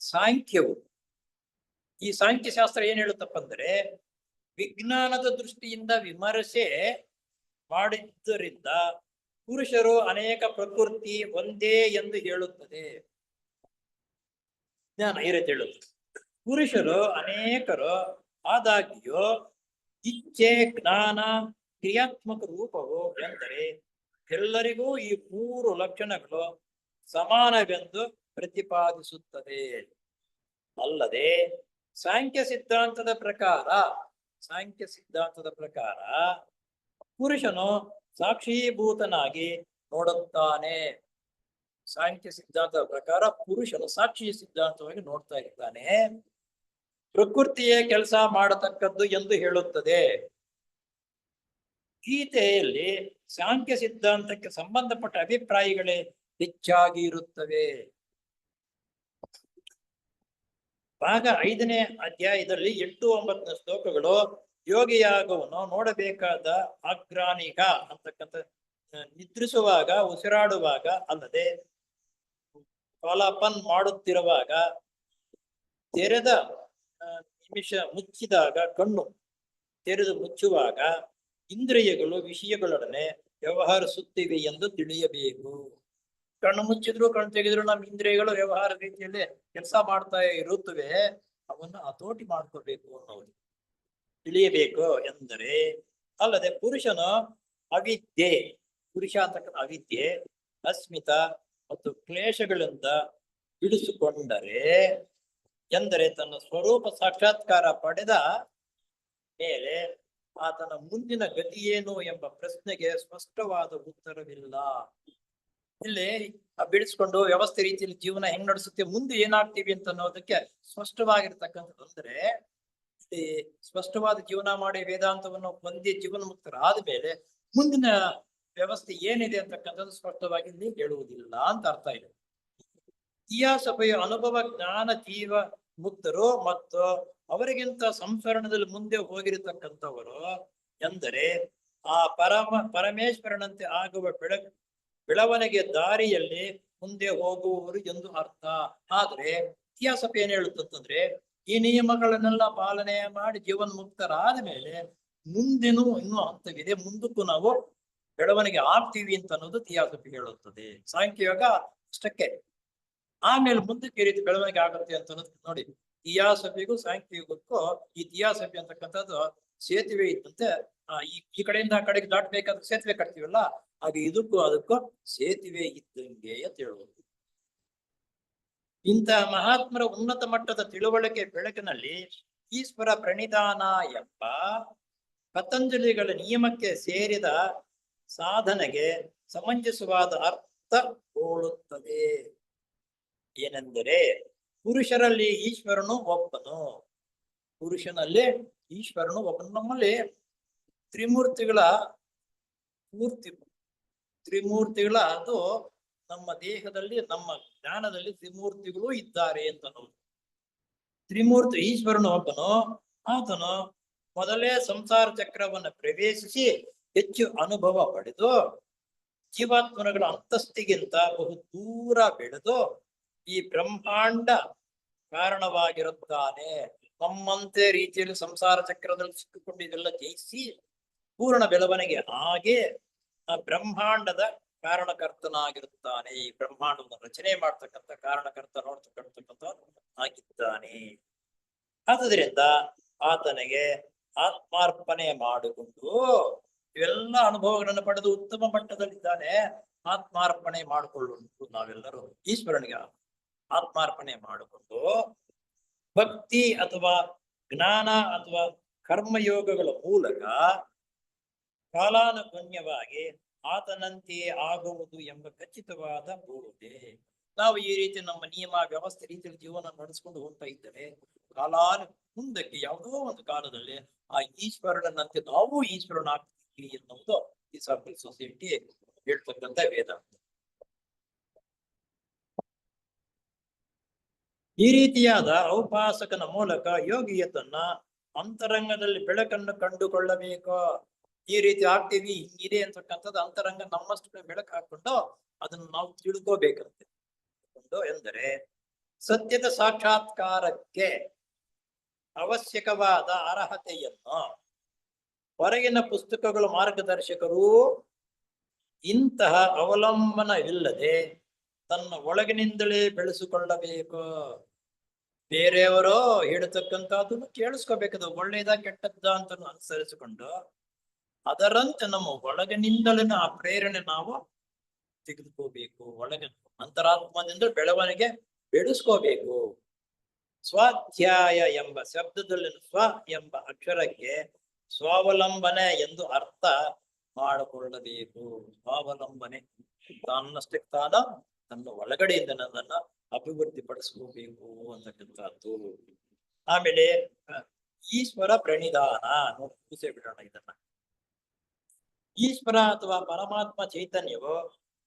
ಸಾಂಖ್ಯವು ಈ ಸಾಂಖ್ಯ ಶಾಸ್ತ್ರ ಏನ್ ಹೇಳುತ್ತಪ್ಪ ಅಂದ್ರೆ, ವಿಜ್ಞಾನದ ದೃಷ್ಟಿಯಿಂದ ವಿಮರ್ಶೆ ಮಾಡಿದ್ದರಿಂದ ಪುರುಷರು ಅನೇಕ ಪ್ರಕೃತಿ ಒಂದೇ ಎಂದು ಹೇಳುತ್ತದೆ. ಜ್ಞಾನ ಈ ರೀತಿ ಹೇಳುತ್ತದೆ. ಪುರುಷರು ಅನೇಕರು ಆದಾಗ್ಯೂ ಇಚ್ಛೆ, ಜ್ಞಾನ, ಕ್ರಿಯಾತ್ಮಕ ರೂಪವು ಎಂದರೆ ಎಲ್ಲರಿಗೂ ಈ 3 ಲಕ್ಷಣಗಳು ಸಮಾನವೆಂದು ಪ್ರತಿಪಾದಿಸುತ್ತದೆ. ಅಲ್ಲದೆ ಸಾಂಖ್ಯ ಸಿದ್ಧಾಂತದ ಪ್ರಕಾರ ಪುರುಷನು ಸಾಕ್ಷೀಭೂತನಾಗಿ ನೋಡುತ್ತಾನೆ. ಸಾಂಖ್ಯ ಸಿದ್ಧಾಂತದ ಪ್ರಕಾರ ಪುರುಷನು ಸಾಕ್ಷಿ ಸಿದ್ಧಾಂತವಾಗಿ ನೋಡ್ತಾ ಇದ್ದಾನೆ. ಪ್ರಕೃತಿಯೇ ಕೆಲಸ ಮಾಡತಕ್ಕದ್ದು ಎಂದು ಹೇಳುತ್ತದೆ. ಗೀತೆಯಲ್ಲಿ ಸಾಂಖ್ಯ ಸಿದ್ಧಾಂತಕ್ಕೆ ಸಂಬಂಧಪಟ್ಟ ಅಭಿಪ್ರಾಯಗಳೇ ಹೆಚ್ಚಾಗಿ ಇರುತ್ತವೆ. ಭಾಗ 5ನೇ ಅಧ್ಯಾಯದಲ್ಲಿ 8-9 ಶ್ಲೋಕಗಳು ಯೋಗಿಯಾಗವನ್ನು ನೋಡಬೇಕಾದ ಅಗ್ರಾನಿಕ ಅಂತಕ್ಕಂಥ ನಿದ್ರಿಸುವಾಗ, ಉಸಿರಾಡುವಾಗ, ಅಲ್ಲದೆ ಫಲಪನ್ ಮಾಡುತ್ತಿರುವಾಗ, ತೆರೆದ ನಿಮಿಷ ಮುಚ್ಚಿದಾಗ, ಕಣ್ಣು ತೆರೆದು ಮುಚ್ಚುವಾಗ ಇಂದ್ರಿಯಗಳು ವಿಷಯಗಳೊಡನೆ ವ್ಯವಹರಿಸುತ್ತಿವೆ ಎಂದು ತಿಳಿಯಬೇಕು. ಕಣ್ಣು ಮುಚ್ಚಿದ್ರು ಕಣ್ಣು ತೆಗೆದ್ರು ನಮ್ಮ ಇಂದ್ರಿಯಗಳು ವ್ಯವಹಾರ ರೀತಿಯಲ್ಲಿ ಕೆಲಸ ಮಾಡ್ತಾ ಇರುತ್ತವೆ. ಅವನ್ನು ಹತೋಟಿ ಮಾಡ್ಕೋಬೇಕು ಅನ್ನೋದು ತಿಳಿಯಬೇಕು ಎಂದರೆ, ಅಲ್ಲದೆ ಪುರುಷನು ಅವಿದ್ಯೆ, ಪುರುಷ ಅಂತಕ್ಕಂಥ ಅವಿದ್ಯೆ, ಅಸ್ಮಿತ ಮತ್ತು ಕ್ಲೇಶಗಳಿಂದ ಬಿಡಿಸಿಕೊಂಡರೆ ಎಂದರೆ ತನ್ನ ಸ್ವರೂಪ ಸಾಕ್ಷಾತ್ಕಾರ ಪಡೆದ ಮೇಲೆ ಆತನ ಮುಂದಿನ ಗತಿಯೇನು ಎಂಬ ಪ್ರಶ್ನೆಗೆ ಸ್ಪಷ್ಟವಾದ ಉತ್ತರವಿಲ್ಲ. ಇಲ್ಲಿ ಬಿಡಿಸ್ಕೊಂಡು ವ್ಯವಸ್ಥೆ ರೀತಿಯಲ್ಲಿ ಜೀವನ ಹೆಂಗ್ ನಡೆಸುತ್ತೆ, ಮುಂದೆ ಏನಾಗ್ತೀವಿ ಅಂತ ಅನ್ನೋದಕ್ಕೆ ಸ್ಪಷ್ಟವಾಗಿರ್ತಕ್ಕಂಥದ್ದು. ಅಂದ್ರೆ ಇಲ್ಲಿ ಸ್ಪಷ್ಟವಾದ ಜೀವನ ಮಾಡಿ ವೇದಾಂತವನ್ನು ಹೊಂದಿ ಜೀವನ ಮುಕ್ತರಾದ ಮೇಲೆ ಮುಂದಿನ ವ್ಯವಸ್ಥೆ ಏನಿದೆ ಅಂತಕ್ಕಂಥದ್ದು ಸ್ಪಷ್ಟವಾಗಿ ಇಲ್ಲಿ ಹೇಳುವುದಿಲ್ಲ ಅಂತ ಅರ್ಥ ಇದೆ. ಇತಿಹಾಸಭೆಯ ಅನುಭವ ಜ್ಞಾನ ಜೀವ ಮುಕ್ತರು ಮತ್ತು ಅವರಿಗಿಂತ ಸಂಸ್ಮರಣದಲ್ಲಿ ಮುಂದೆ ಹೋಗಿರತಕ್ಕಂಥವರು ಎಂದರೆ ಆ ಪರಮೇಶ್ವರನಂತೆ ಆಗುವ ಬೆಳವಣಿಗೆ ದಾರಿಯಲ್ಲಿ ಮುಂದೆ ಹೋಗುವವರು ಎಂದು ಅರ್ಥ. ಆದ್ರೆ ಇತಿಹಾಸ ಏನ್ ಹೇಳುತ್ತಂತಂದ್ರೆ, ಈ ನಿಯಮಗಳನ್ನೆಲ್ಲ ಪಾಲನೆ ಮಾಡಿ ಜೀವನ್ ಮುಕ್ತರಾದ ಮೇಲೆ ಮುಂದಿನೂ ಇನ್ನೂ ಹಂತವಿದೆ, ಮುಂದಕ್ಕೂ ನಾವು ಬೆಳವಣಿಗೆ ಆಗ್ತೀವಿ ಅಂತ ಅನ್ನೋದು ತಿಯಾಸಪಿ ಹೇಳುತ್ತದೆ. ಸಾಂಖ್ಯಯೋಗ ಅಷ್ಟಕ್ಕೆ, ಆಮೇಲೆ ಮುಂದಕ್ಕೆ ಈ ರೀತಿ ಬೆಳವಣಿಗೆ ಆಗುತ್ತೆ ಅಂತ ಅನ್ನೋದು ನೋಡಿ. ತಿಯಾಸಪಿಗೂ ಸಾಂಖ್ಯಯುಗಕ್ಕೂ ಈ ತಿಯಾಸಪಿ ಅಂತಕ್ಕಂಥದ್ದು ಸೇತುವೆ ಇದ್ದಂತೆ. ಈ ಕಡೆಯಿಂದ ಆ ಕಡೆಗೆ ದಾಟಬೇಕಾದ್ರೆ ಸೇತುವೆ ಕಟ್ತೀವಲ್ಲ, ಹಾಗೆ ಇದಕ್ಕೂ ಅದಕ್ಕೂ ಸೇತುವೆ ಇದ್ದಂಗೆ ಅಂತ ಹೇಳುವುದು. ಇಂತಹ ಮಹಾತ್ಮರ ಉನ್ನತ ಮಟ್ಟದ ತಿಳುವಳಿಕೆ ಬೆಳಕಿನಲ್ಲಿ ಈಶ್ವರ ಪ್ರಣಿಧಾನ ಎಂಬ ಪತಂಜಲಿಗಳ ನಿಯಮಕ್ಕೆ ಸೇರಿದ ಸಾಧನೆಗೆ ಸಮಂಜಸವಾದ ಅರ್ಥ ಹೋಲುತ್ತದೆ. ಏನೆಂದರೆ ಪುರುಷರಲ್ಲಿ ಈಶ್ವರನು ಒಬ್ಬನು. ಪುರುಷನಲ್ಲಿ ಈಶ್ವರನು ಒಬ್ಬನು. ನಮ್ಮಲ್ಲಿ ತ್ರಿಮೂರ್ತಿಗಳ ತ್ರಿಮೂರ್ತಿಗಳ ಅದು ನಮ್ಮ ದೇಹದಲ್ಲಿ ನಮ್ಮ ಜ್ಞಾನದಲ್ಲಿ ತ್ರಿಮೂರ್ತಿಗಳು ಇದ್ದಾರೆ ಅಂತ ನಾವು. ತ್ರಿಮೂರ್ತಿ ಈಶ್ವರನು ಒಬ್ಬನು. ಆತನು ಮೊದಲೇ ಸಂಸಾರ ಚಕ್ರವನ್ನು ಪ್ರವೇಶಿಸಿ ಹೆಚ್ಚು ಅನುಭವ ಪಡೆದು ಜೀವಾತ್ಮಗಳ ಅಂತಸ್ತಿಗಿಂತ ಬಹು ದೂರ ಬೆಳೆದು ಈ ಬ್ರಹ್ಮಾಂಡ ಕಾರಣವಾಗಿರುತ್ತಾನೆ. ನಮ್ಮಂತೆ ರೀತಿಯಲ್ಲಿ ಸಂಸಾರ ಚಕ್ರದಲ್ಲಿ ಸಿಕ್ಕಿಕೊಂಡಿದ್ದೆಲ್ಲ ಜಯಿಸಿ ಪೂರ್ಣ ಬೆಳವಣಿಗೆ ಹಾಗೆ ಆ ಬ್ರಹ್ಮಾಂಡದ ಕಾರಣಕರ್ತನಾಗಿರುತ್ತಾನೆ. ಈ ಬ್ರಹ್ಮಾಂಡವನ್ನು ರಚನೆ ಮಾಡ್ತಕ್ಕಂಥ ಕಾರಣಕರ್ತ ನೋಡ್ತಕ್ಕಂಥ ಆಗಿದ್ದಾನೆ. ಆದ್ದರಿಂದ ಆತನಿಗೆ ಆತ್ಮಾರ್ಪಣೆ ಮಾಡಿಕೊಂಡು ಇವೆಲ್ಲ ಅನುಭವಗಳನ್ನು ಪಡೆದು ಉತ್ತಮ ಮಟ್ಟದಲ್ಲಿದ್ದಾನೆ. ಆತ್ಮಾರ್ಪಣೆ ಮಾಡಿಕೊಳ್ಳುವುದು ನಾವೆಲ್ಲರೂ ಈಶ್ವರನಿಗೆ ಆತ್ಮಾರ್ಪಣೆ ಮಾಡಿಕೊಂಡು ಭಕ್ತಿ ಅಥವಾ ಜ್ಞಾನ ಅಥವಾ ಕರ್ಮಯೋಗಗಳ ಮೂಲಕ ಕಾಲಾನುಗುಣ್ಯವಾಗಿ ಆತನಂತೆಯೇ ಆಗುವುದು ಎಂಬ ಖಚಿತವಾದ ಬೋಧೆ. ನಾವು ಈ ರೀತಿ ನಮ್ಮ ನಿಯಮ ವ್ಯವಸ್ಥೆ ರೀತಿಯಲ್ಲಿ ಜೀವನ ನಡೆಸ್ಕೊಂಡು ಹೋಗ್ತಾ ಇದ್ದರೆ ಮುಂದಕ್ಕೆ ಯಾವುದೋ ಒಂದು ಕಾಲದಲ್ಲಿ ಆ ಈಶ್ವರನಂತೆ ನಾವು ಈಶ್ವರನಾಗ್ತೀವಿ ಎನ್ನುವುದು ಈ ಸರ್ಕಲ್ ಸೊಸೈಟಿ ಹೇಳ್ತಕ್ಕಂಥ ವೇದಾಂತ. ಈ ರೀತಿಯಾದ ಔಪಾಸಕನ ಮೂಲಕ ಯೋಗಿಯ ತನ್ನ ಅಂತರಂಗದಲ್ಲಿ ಬೆಳಕನ್ನು ಕಂಡುಕೊಳ್ಳಬೇಕು. ಈ ರೀತಿ ಆಗ್ತೀವಿ ಹಿಂಗಿದೆ ಅಂತಕ್ಕಂಥದ್ದು ಅಂತರಂಗ ನಮ್ಮಷ್ಟು ಬೆಳಕು ಹಾಕೊಂಡು ಅದನ್ನು ನಾವು ತಿಳ್ಕೋಬೇಕಂತೆ. ಎಂದರೆ ಸತ್ಯದ ಸಾಕ್ಷಾತ್ಕಾರಕ್ಕೆ ಅವಶ್ಯಕವಾದ ಅರ್ಹತೆಯನ್ನು ಹೊರಗಿನ ಪುಸ್ತಕಗಳು ಮಾರ್ಗದರ್ಶಕರು ಇಂತಹ ಅವಲಂಬನವಿಲ್ಲದೆ ತನ್ನ ಒಳಗಿನಿಂದಲೇ ಬೆಳೆಸಿಕೊಳ್ಳಬೇಕು. ಬೇರೆಯವರು ಹೇಳ್ತಕ್ಕಂಥದ್ದನ್ನು ಕೇಳಿಸ್ಕೋಬೇಕದು ಒಳ್ಳೇದ ಕೆಟ್ಟದ್ದ ಅಂತ ಅನುಸರಿಸಿಕೊಂಡು ಅದರಂತೆ ನಮ್ಮ ಒಳಗಿನಿಂದಲೇ ಆ ಪ್ರೇರಣೆ ನಾವು ತೆಗೆದುಕೋಬೇಕು. ಒಳಗೆ ಅಂತರಾತ್ಮದಿಂದ ಬೆಳವಣಿಗೆ ಬೆಳೆಸ್ಕೋಬೇಕು. ಸ್ವಾಧ್ಯಾಯ ಎಂಬ ಶಬ್ದದಲ್ಲಿ ಸ್ವ ಎಂಬ ಅಕ್ಷರಕ್ಕೆ ಸ್ವಾವಲಂಬನೆ ಎಂದು ಅರ್ಥ ಮಾಡಿಕೊಳ್ಳಬೇಕು. ಸ್ವಾವಲಂಬನೆ ತನ್ನಷ್ಟಕ್ಕೆ ತಾನ ತನ್ನ ಒಳಗಡೆಯಿಂದ ನನ್ನನ್ನ ಅಭಿವೃದ್ಧಿ ಪಡಿಸ್ಕೋಬೇಕು ಅಂತಕ್ಕಂಥದ್ದು. ಆಮೇಲೆ ಈಶ್ವರ ಪ್ರಣಿಧಾನ ಕೂಸೆ ಬಿಡೋಣ ಇದನ್ನ. ಈಶ್ವರ ಅಥವಾ ಪರಮಾತ್ಮ ಚೈತನ್ಯವು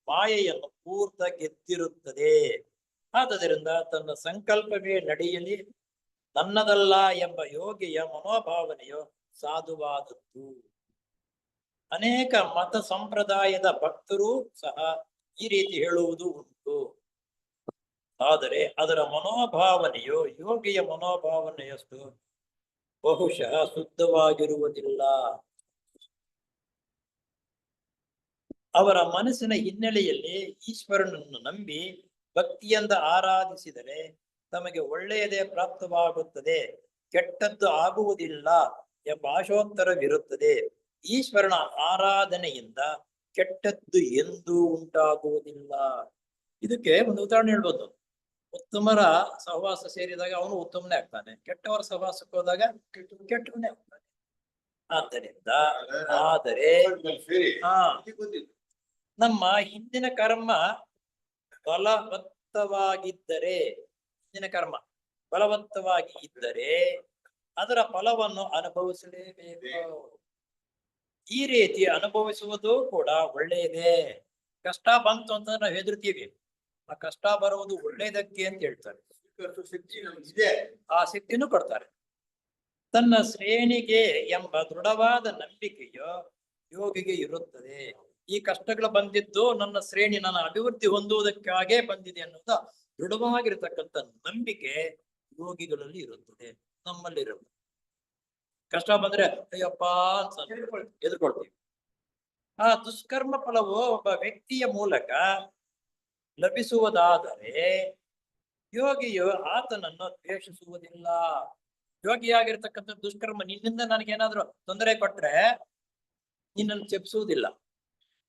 ಮಾಯೆಯನ್ನು ಪೂರ್ತ ಗೆದ್ದಿರುತ್ತದೆ. ಆದ್ದರಿಂದ ತನ್ನ ಸಂಕಲ್ಪವೇ ನಡೆಯಲಿ ನನ್ನದಲ್ಲ ಎಂಬ ಯೋಗಿಯ ಮನೋಭಾವನೆಯು ಸಾಧುವಾದದ್ದು. ಅನೇಕ ಮತ ಸಂಪ್ರದಾಯದ ಭಕ್ತರು ಸಹ ಈ ರೀತಿ ಹೇಳುವುದು ಉಂಟು. ಆದರೆ ಅದರ ಮನೋಭಾವನೆಯು ಯೋಗಿಯ ಮನೋಭಾವನೆಯಷ್ಟು ಬಹುಶಃ ಶುದ್ಧವಾಗಿರುವುದಿಲ್ಲ. ಅವರ ಮನಸ್ಸಿನ ಹಿನ್ನೆಲೆಯಲ್ಲಿ ಈಶ್ವರನನ್ನು ನಂಬಿ ಭಕ್ತಿಯಿಂದ ಆರಾಧಿಸಿದರೆ ತಮಗೆ ಒಳ್ಳೆಯದೇ ಪ್ರಾಪ್ತವಾಗುತ್ತದೆ, ಕೆಟ್ಟದ್ದು ಆಗುವುದಿಲ್ಲ ಎಂಬ ಆಶೋತ್ತರವಿರುತ್ತದೆ. ಈಶ್ವರನ ಆರಾಧನೆಯಿಂದ ಕೆಟ್ಟದ್ದು ಎಂದೂ ಉಂಟಾಗುವುದಿಲ್ಲ. ಇದಕ್ಕೆ ಒಂದು ಉದಾಹರಣೆ ಹೇಳ್ಬೋದು. ಉತ್ತಮರ ಸಹವಾಸ ಸೇರಿದಾಗ ಅವನು ಉತ್ತಮನೇ ಆಗ್ತಾನೆ, ಕೆಟ್ಟವರ ಸಹವಾಸಕ್ಕೆ ಹೋದಾಗ ಕೆಟ್ಟವನೇ ಆಗ್ತಾನೆ. ಆದ್ದರಿಂದ ಆದರೆ ನಮ್ಮ ಹಿಂದಿನ ಕರ್ಮ ಬಲವತ್ತವಾಗಿದ್ದರೆ ಬಲವಂತವಾಗಿ ಇದ್ದರೆ ಅದರ ಫಲವನ್ನು ಅನುಭವಿಸಲೇಬೇಕು. ಈ ರೀತಿ ಅನುಭವಿಸುವುದು ಕೂಡ ಒಳ್ಳೆಯದೇ. ಕಷ್ಟ ಬಂತು ಅಂತ ನಾವು ಹೆದರ್ತೀವಿ. ಆ ಕಷ್ಟ ಬರುವುದು ಒಳ್ಳೆಯದಕ್ಕೆ ಅಂತ ಹೇಳ್ತಾರೆ. ಆ ಶಕ್ತಿನೂ ಕೊಡ್ತಾರೆ. ತನ್ನ ಶ್ರೇಣಿಗೆ ಎಂಬ ದೃಢವಾದ ನಂಬಿಕೆಯು ಯೋಗಿಗೆ ಇರುತ್ತದೆ. ಈ ಕಷ್ಟಗಳು ಬಂದಿದ್ದು ನನ್ನ ಶ್ರೇಣಿ ನನ್ನ ಅಭಿವೃದ್ಧಿ ಹೊಂದುವುದಕ್ಕಾಗೇ ಬಂದಿದೆ ಅನ್ನೋದು ದೃಢವಾಗಿರತಕ್ಕಂಥ ನಂಬಿಕೆ ಯೋಗಿಗಳಲ್ಲಿ ಇರುತ್ತದೆ, ನಮ್ಮಲ್ಲಿರುತ್ತದೆ. ಕಷ್ಟ ಬಂದ್ರೆ ಅಯ್ಯಪ್ಪ ಅಂತ ಎದುರ್ಕೊಳ್ತೀವಿ. ಆ ದುಷ್ಕರ್ಮ ಫಲವು ಒಬ್ಬ ವ್ಯಕ್ತಿಯ ಮೂಲಕ ಲಭಿಸುವುದಾದರೆ ಯೋಗಿಯು ಆತನನ್ನು ದ್ವೇಷಿಸುವುದಿಲ್ಲ. ಯೋಗಿಯಾಗಿರ್ತಕ್ಕಂಥ ದುಷ್ಕರ್ಮ ನಿನ್ನಿಂದ ನನಗೇನಾದ್ರೂ ತೊಂದರೆ ಕೊಟ್ರೆ ನಿನ್ನನ್ನು ಚೆಪ್ಪಿಸುವುದಿಲ್ಲ.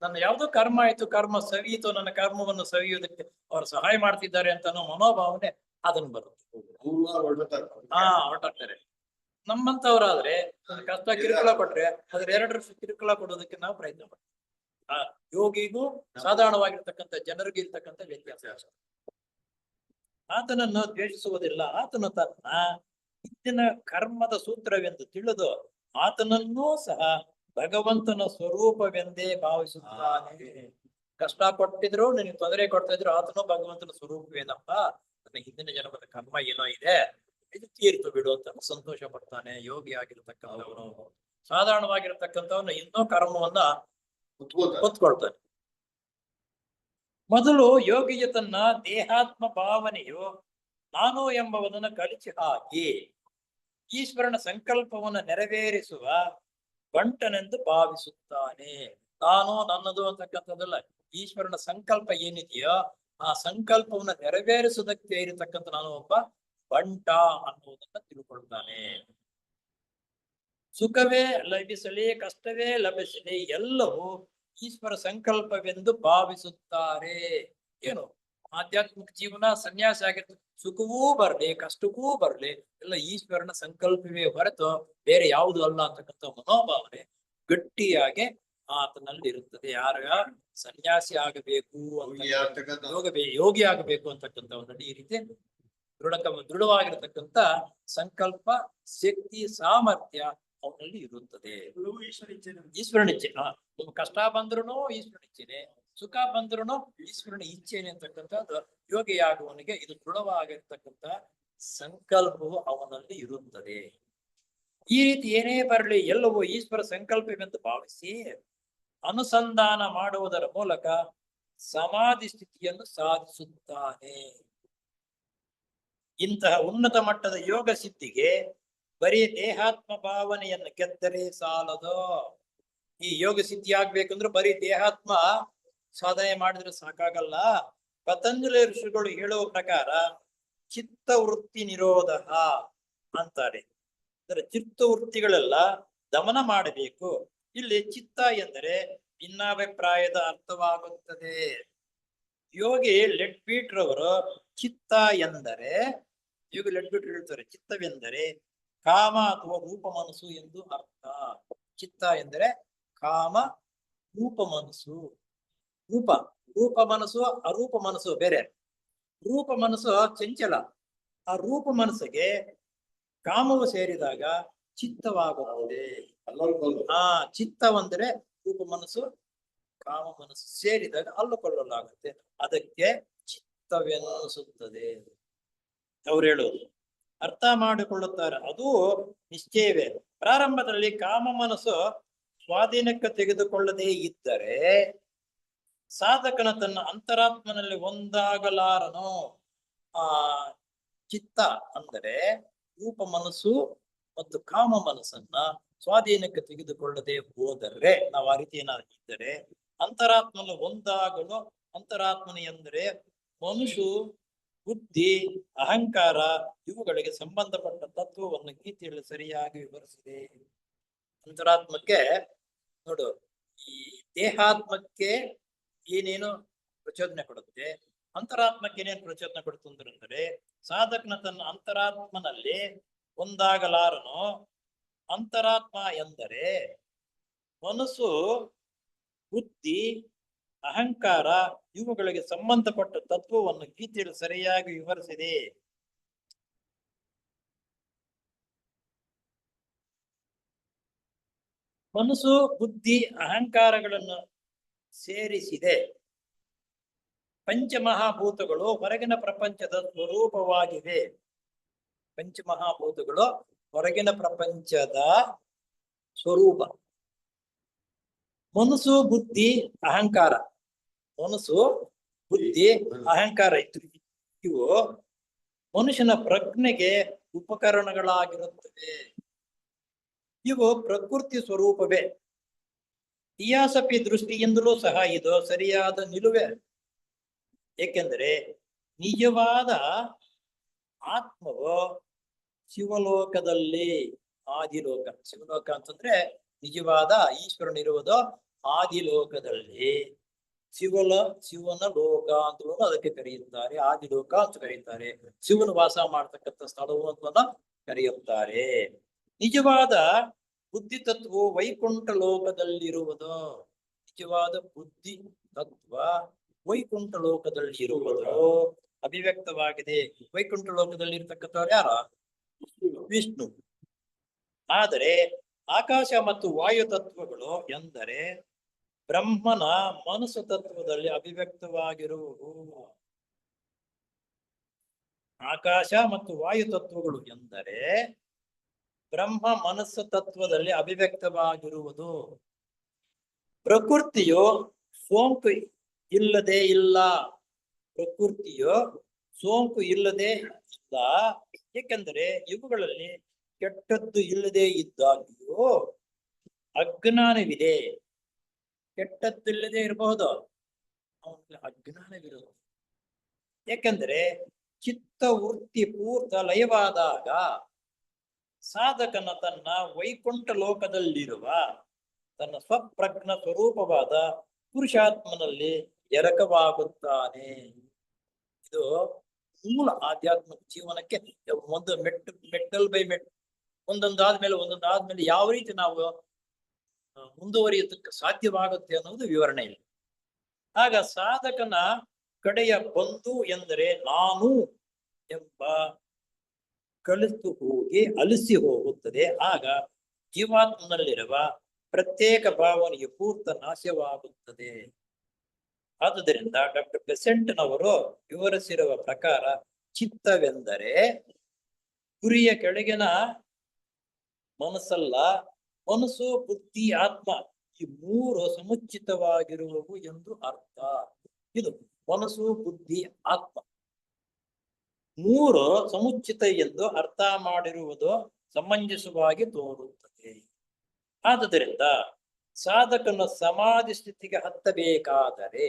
ನನ್ನ ಯಾವ್ದೋ ಕರ್ಮ ಆಯ್ತು, ಕರ್ಮ ಸವಿಯಿತು, ನನ್ನ ಕರ್ಮವನ್ನು ಸವಿಯುವುದಕ್ಕೆ ಅವರು ಸಹಾಯ ಮಾಡ್ತಿದ್ದಾರೆ ಅಂತ ಅನ್ನೋ ಮನೋಭಾವನೆ ಅದನ್ನು ಬರುತ್ತೆ. ಹೊರಟಾಗ್ತಾರೆ. ನಮ್ಮಂತವ್ರಾದ್ರೆ ಒಂದು ಕಷ್ಟ ಕಿರುಕುಳ ಕೊಟ್ರೆ ಅದ್ರ ಎರಡರಷ್ಟು ಕಿರುಕುಳ ಕೊಡೋದಕ್ಕೆ ನಾವು ಪ್ರಯತ್ನ ಮಾಡ್ತೀವಿ. ಆ ಯೋಗಿಗೂ ಸಾಧಾರಣವಾಗಿರ್ತಕ್ಕಂಥ ಜನರಿಗೆ ಇರ್ತಕ್ಕಂಥ ವ್ಯತ್ಯಾಸ. ಆತನನ್ನು ದ್ವೇಷಿಸುವುದಿಲ್ಲ. ಆತನು ತನ್ನ ಹಿಂದಿನ ಕರ್ಮದ ಸೂತ್ರವೆಂದು ತಿಳಿದು ಆತನನ್ನೂ ಸಹ ಭಗವಂತನ ಸ್ವರೂಪವೆಂದೇ ಭಾವಿಸುತ್ತಾನೆ. ಕಷ್ಟ ಕೊಟ್ಟಿದ್ರು, ನಿನಗೆ ತೊಂದರೆ ಕೊಡ್ತಾ ಇದ್ರು, ಆತನು ಭಗವಂತನ ಸ್ವರೂಪವೇನಪ್ಪ, ನನ್ನ ಹಿಂದಿನ ಜನ್ಮದ ಕರ್ಮ ಏನೋ ಇದೆ, ಇದು ತೀರ್ತು ಬಿಡು ಅಂತ ಸಂತೋಷ ಪಡ್ತಾನೆ. ಯೋಗಿ ಆಗಿರ್ತಕ್ಕಂಥವನು, ಸಾಧಾರಣವಾಗಿರ್ತಕ್ಕಂಥವನು ಇನ್ನೂ ಕರ್ಮವನ್ನ ಹೊತ್ಕೊಳ್ತಾನೆ. ಮೊದಲು ಯೋಗಿಯು ತನ್ನ ದೇಹಾತ್ಮ ಭಾವನೆಯು ನಾನು ಎಂಬುದನ್ನು ಕಲಿಸಿ ಹಾಕಿ ಈಶ್ವರನ ಸಂಕಲ್ಪವನ್ನು ನೆರವೇರಿಸುವ ಬಂಟನೆಂದು ಭಾವಿಸುತ್ತಾನೆ. ನಾನು ನನ್ನದು ಅಂತಕ್ಕಂಥದ್ದಲ್ಲ, ಈಶ್ವರನ ಸಂಕಲ್ಪ ಏನಿದೆಯೋ ಆ ಸಂಕಲ್ಪವನ್ನು ನೆರವೇರಿಸುವುದಕ್ಕೆ ಇರತಕ್ಕಂಥ ನಾನು ಒಬ್ಬ ಬಂಟ ಅನ್ನುವುದನ್ನ ತಿಳ್ಕೊಳ್ತಾನೆ. ಸುಖವೇ ಲಭಿಸಲಿ, ಕಷ್ಟವೇ ಲಭಿಸಲಿ, ಎಲ್ಲವೂ ಈಶ್ವರ ಸಂಕಲ್ಪವೆಂದು ಭಾವಿಸುತ್ತಾರೆ. ಏನು ಆಧ್ಯಾತ್ಮಿಕ ಜೀವನ ಸನ್ಯಾಸಿ ಆಗಿರ್ತದೆ, ಸುಖವೂ ಬರ್ಲಿ ಕಷ್ಟವೂ ಬರ್ಲಿ ಎಲ್ಲ ಈಶ್ವರನ ಸಂಕಲ್ಪವೇ ಹೊರತು ಬೇರೆ ಯಾವುದು ಅಲ್ಲ ಅಂತಕ್ಕಂಥ ಮನೋಭಾವನೆ ಗಟ್ಟಿಯಾಗಿ ಆತನಲ್ಲಿ ಇರುತ್ತದೆ. ಯಾರ ಸನ್ಯಾಸಿ ಆಗಬೇಕು ಅಂತ ಯೋಗಿ ಆಗಬೇಕು ಅಂತಕ್ಕಂಥವನ್ನಲ್ಲಿ ಈ ರೀತಿ ದೃಢವಾಗಿರತಕ್ಕಂಥ ಸಂಕಲ್ಪ, ಶಕ್ತಿ, ಸಾಮರ್ಥ್ಯ ಅವನಲ್ಲಿ ಇರುತ್ತದೆ. ಈಶ್ವರನ ಇಚ್ಛೆ. ನಿಮ್ಗೆ ಕಷ್ಟ ಬಂದ್ರು ಈಶ್ವರನ ಇಚ್ಛೆನೆ, ಸುಖ ಬಂದ್ರು ಈಶ್ವರನ ಇಚ್ಛೆನೆ ಅಂತಕ್ಕಂಥದ್ದು ಯೋಗಿಯಾಗುವವನಿಗೆ ಇದು ದೃಢವಾಗಿರ್ತಕ್ಕಂಥ ಸಂಕಲ್ಪವು ಅವನಲ್ಲಿ ಇರುತ್ತದೆ. ಈ ರೀತಿ ಏನೇ ಬರಲಿ ಎಲ್ಲವೂ ಈಶ್ವರ ಸಂಕಲ್ಪವೆಂದು ಭಾವಿಸಿ ಅನುಸಂಧಾನ ಮಾಡುವುದರ ಮೂಲಕ ಸಮಾಧಿ ಸ್ಥಿತಿಯನ್ನು ಸಾಧಿಸುತ್ತಾನೆ. ಇಂತಹ ಉನ್ನತ ಮಟ್ಟದ ಯೋಗ ಸಿದ್ಧಿಗೆ ಬರೀ ದೇಹಾತ್ಮ ಭಾವನೆಯನ್ನು ಗೆದ್ದರೆ ಸಾಲದು. ಈ ಯೋಗ ಸಿದ್ಧಿ ಆಗ್ಬೇಕಂದ್ರೆ ಬರೀ ದೇಹಾತ್ಮ ಸಾಧನೆ ಮಾಡಿದ್ರೆ ಸಾಕಾಗಲ್ಲ. ಪತಂಜಲಿ ಋಷಿಗಳು ಹೇಳುವ ಪ್ರಕಾರ ಚಿತ್ತ ವೃತ್ತಿ ನಿರೋಧ ಅಂತಾರೆ. ಅಂದ್ರೆ ಚಿತ್ತ ವೃತ್ತಿಗಳೆಲ್ಲ ದಮನ ಮಾಡಬೇಕು. ಇಲ್ಲಿ ಚಿತ್ತ ಎಂದರೆ ಭಿನ್ನಾಭಿಪ್ರಾಯದ ಅರ್ಥವಾಗುತ್ತದೆ. ಯೋಗಿ ಲೆಡ್ಬೀಟ್ ರವರು ಚಿತ್ತ ಎಂದರೆ, ಯೋಗಿ ಲೆಡ್ಬೀಟ್ ಹೇಳ್ತಾರೆ, ಚಿತ್ತವೆಂದರೆ ಕಾಮ ಅಥವಾ ರೂಪ ಮನಸ್ಸು ಎಂದು ಅರ್ಥ. ಚಿತ್ತ ಎಂದರೆ ಕಾಮ, ರೂಪ ಮನಸ್ಸು. ರೂಪ ಮನಸ್ಸು ಅರೂಪ ಮನಸ್ಸು ಬೇರೆ. ರೂಪ ಮನಸ್ಸು ಚಂಚಲ. ಆ ರೂಪ ಮನಸ್ಸಿಗೆ ಕಾಮವು ಸೇರಿದಾಗ ಚಿತ್ತವಾಗುತ್ತದೆ. ಚಿತ್ತವಂದರೆ ರೂಪ ಮನಸ್ಸು, ಕಾಮ ಮನಸ್ಸು ಸೇರಿದಾಗ ಅಲ್ಲುಕೊಳ್ಳಲಾಗುತ್ತೆ, ಅದಕ್ಕೆ ಚಿತ್ತವೆನಿಸುತ್ತದೆ. ಅವ್ರು ಹೇಳೋದು ಅರ್ಥ ಮಾಡಿಕೊಳ್ಳುತ್ತಾರೆ. ಅದು ನಿಶ್ಚಯವೇ. ಪ್ರಾರಂಭದಲ್ಲಿ ಕಾಮ ಮನಸ್ಸು ಸ್ವಾಧೀನಕ್ಕೆ ತೆಗೆದುಕೊಳ್ಳದೇ ಇದ್ದರೆ ಸಾಧಕನ ತನ್ನ ಅಂತರಾತ್ಮನಲ್ಲಿ ಒಂದಾಗಲಾರನು. ಚಿತ್ತ ಅಂದರೆ ರೂಪ ಮನಸ್ಸು ಮತ್ತು ಕಾಮ ಮನಸ್ಸನ್ನ ಸ್ವಾಧೀನಕ್ಕೆ ತೆಗೆದುಕೊಳ್ಳದೆ ಹೋದರೆ, ನಾವು ಆ ರೀತಿ ಏನಾಗಿದ್ದರೆ ಅಂತರಾತ್ಮನ ಒಂದಾಗಲು, ಅಂತರಾತ್ಮನ ಎಂದರೆ ಮನುಷ್ಯ, ಬುದ್ಧಿ, ಅಹಂಕಾರ ಇವುಗಳಿಗೆ ಸಂಬಂಧಪಟ್ಟ ತತ್ವವನ್ನು ಗೀತೆಯಲ್ಲಿ ಸರಿಯಾಗಿ ವಿವರಿಸಿದೆ. ಅಂತರಾತ್ಮಕ್ಕೆ ನೋಡು, ಈ ದೇಹಾತ್ಮಕ್ಕೆ ಏನೇನು ಪ್ರಚೋದನೆ ಕೊಡುತ್ತೆ, ಅಂತರಾತ್ಮಕ್ಕೆ ಏನೇನು ಪ್ರಚೋದನೆ ಕೊಡುತ್ತೆ ಅಂದರೆ ಸಾಧಕನ ತನ್ನ ಅಂತರಾತ್ಮನಲ್ಲಿ ಒಂದಾಗಲಾರನು. ಅಂತರಾತ್ಮ ಎಂದರೆ ಮನಸ್ಸು, ಬುದ್ಧಿ, ಅಹಂಕಾರ ಇವುಗಳಿಗೆ ಸಂಬಂಧಪಟ್ಟ ತತ್ವವನ್ನು ಗೀತೆಯಲ್ಲಿ ಸರಿಯಾಗಿ ವಿವರಿಸಿದೆ. ಮನಸ್ಸು, ಬುದ್ಧಿ, ಅಹಂಕಾರಗಳನ್ನು ಸೇರಿಸಿದೆ. ಪಂಚಮಹಾಭೂತಗಳು ಹೊರಗಿನ ಪ್ರಪಂಚದ ಸ್ವರೂಪವಾಗಿವೆ. ಪಂಚಮಹಾಭೂತಗಳು ಹೊರಗಿನ ಪ್ರಪಂಚದ ಸ್ವರೂಪ. ಮನಸ್ಸು, ಬುದ್ಧಿ, ಅಹಂಕಾರ. ಮನಸ್ಸು, ಬುದ್ಧಿ, ಅಹಂಕಾರ ಇವು ಮನುಷ್ಯನ ಪ್ರಜ್ಞೆಗೆ ಉಪಕರಣಗಳಾಗಿರುತ್ತವೆ. ಇವು ಪ್ರಕೃತಿ ಸ್ವರೂಪವೇ. ಥಿಯಾಸಫಿ ದೃಷ್ಟಿಯಿಂದಲೂ ಸಹ ಇದು ಸರಿಯಾದ ನಿಲುವೆ. ಏಕೆಂದರೆ ನಿಜವಾದ ಆತ್ಮವು ಶಿವಲೋಕದಲ್ಲಿ, ಆದಿಲೋಕ. ಶಿವಲೋಕ ಅಂತಂದ್ರೆ ನಿಜವಾದ ಈಶ್ವರನಿರುವುದು ಆದಿಲೋಕದಲ್ಲಿ. ಶಿವನ ಲೋಕ ಅಂತಲೂ ಅದಕ್ಕೆ ಕರೆಯುತ್ತಾರೆ, ಆದಿಲೋಕ ಅಂತ ಕರೆಯುತ್ತಾರೆ. ಶಿವನು ವಾಸ ಮಾಡ್ತಕ್ಕಂಥ ಸ್ಥಳವು ಅಂತ ಕರೆಯುತ್ತಾರೆ. ನಿಜವಾದ ಬುದ್ಧಿ ತತ್ವವು ವೈಕುಂಠ ಲೋಕದಲ್ಲಿರುವುದು. ನಿಜವಾದ ಬುದ್ಧಿ ತತ್ವ ವೈಕುಂಠ ಲೋಕದಲ್ಲಿ ಇರುವುದು ಅಭಿವ್ಯಕ್ತವಾಗಿದೆ. ವೈಕುಂಠ ಲೋಕದಲ್ಲಿ ಇರ್ತಕ್ಕಂಥವ್ರು ಯಾರ? ವಿಷ್ಣು. ಆದರೆ ಆಕಾಶ ಮತ್ತು ವಾಯು ತತ್ವಗಳು ಎಂದರೆ ಬ್ರಹ್ಮನ ಮನಸ್ಸು ತತ್ವದಲ್ಲಿ ಅಭಿವ್ಯಕ್ತವಾಗಿರುವುದು. ಆಕಾಶ ಮತ್ತು ವಾಯು ತತ್ವಗಳು ಎಂದರೆ ಬ್ರಹ್ಮ ಮನಸ್ಸು ತತ್ವದಲ್ಲಿ ಅಭಿವ್ಯಕ್ತವಾಗಿರುವುದು. ಪ್ರಕೃತಿಯು ಸೋಂಕು ಇಲ್ಲದೆ ಇಲ್ಲ. ಪ್ರಕೃತಿಯು ಸೋಂಕು ಇಲ್ಲದೆ ಇಲ್ಲ. ಏಕೆಂದರೆ ಇವುಗಳಲ್ಲಿ ಕೆಟ್ಟದ್ದು ಇಲ್ಲದೆ ಇದ್ದಾಗ್ಯೂ ಅಜ್ಞಾನವಿದೆ. ಕೆಟ್ಟದ್ದಿಲ್ಲದೆ ಇರಬಹುದು, ಅವನಿಗೆ ಅಜ್ಞಾನವಿರುವುದು. ಏಕೆಂದರೆ ಚಿತ್ತ ವೃತ್ತಿ ಪೂರ್ತ ಲಯವಾದಾಗ ಸಾಧಕನ ತನ್ನ ವೈಕುಂಠ ಲೋಕದಲ್ಲಿರುವ ತನ್ನ ಸ್ವಪ್ರಜ್ಞ ಸ್ವರೂಪವಾದ ಪುರುಷಾತ್ಮನಲ್ಲಿ ಎರಕವಾಗುತ್ತಾನೆ. ಇದು ಮೂಲ ಆಧ್ಯಾತ್ಮಿಕ ಜೀವನಕ್ಕೆ ಒಂದು ಮೆಟ್ಟಲ್ ಬೈ ಒಂದೊಂದಾದ್ಮೇಲೆ ಯಾವ ರೀತಿ ನಾವು ಮುಂದುವರಿಯೋದಕ್ಕೆ ಸಾಧ್ಯವಾಗುತ್ತೆ ಅನ್ನೋದು ವಿವರಣೆ ಇಲ್ಲ. ಆಗ ಸಾಧಕನ ಕಡೆಯ ಬಂಧು ಎಂದರೆ ನಾನು ಎಂಬ ಅಲಿಸಿ ಹೋಗುತ್ತದೆ. ಆಗ ಜೀವಾತ್ಮನಲ್ಲಿರುವ ಪ್ರತ್ಯೇಕ ಭಾವನೆಯು ಪೂರ್ತ ನಾಶವಾಗುತ್ತದೆ. ಆದುದರಿಂದ ಡಾಕ್ಟರ್ ಬೆಸೆಂಟ್ನವರು ವಿವರಿಸಿರುವ ಪ್ರಕಾರ ಚಿತ್ತವೆಂದರೆ ಗುರಿಯ ಕೆಳಗಿನ ಮನಸ್ಸಲ್ಲ, ಮನಸ್ಸು ಬುದ್ಧಿ ಆತ್ಮ ಈ ಮೂರು ಸಮುಚಿತವಾಗಿರುವವು ಎಂದು ಅರ್ಥ. ಇದು ಮನಸ್ಸು ಬುದ್ಧಿ ಆತ್ಮ ಮೂರು ಸಮುಚಿತ ಎಂದು ಅರ್ಥ ಮಾಡಿರುವುದು ಸಮಂಜಸವಾಗಿ ತೋರುತ್ತದೆ. ಆದುದರಿಂದ ಸಾಧಕನು ಸಮಾಧಿ ಸ್ಥಿತಿಗೆ ಹತ್ತಬೇಕಾದರೆ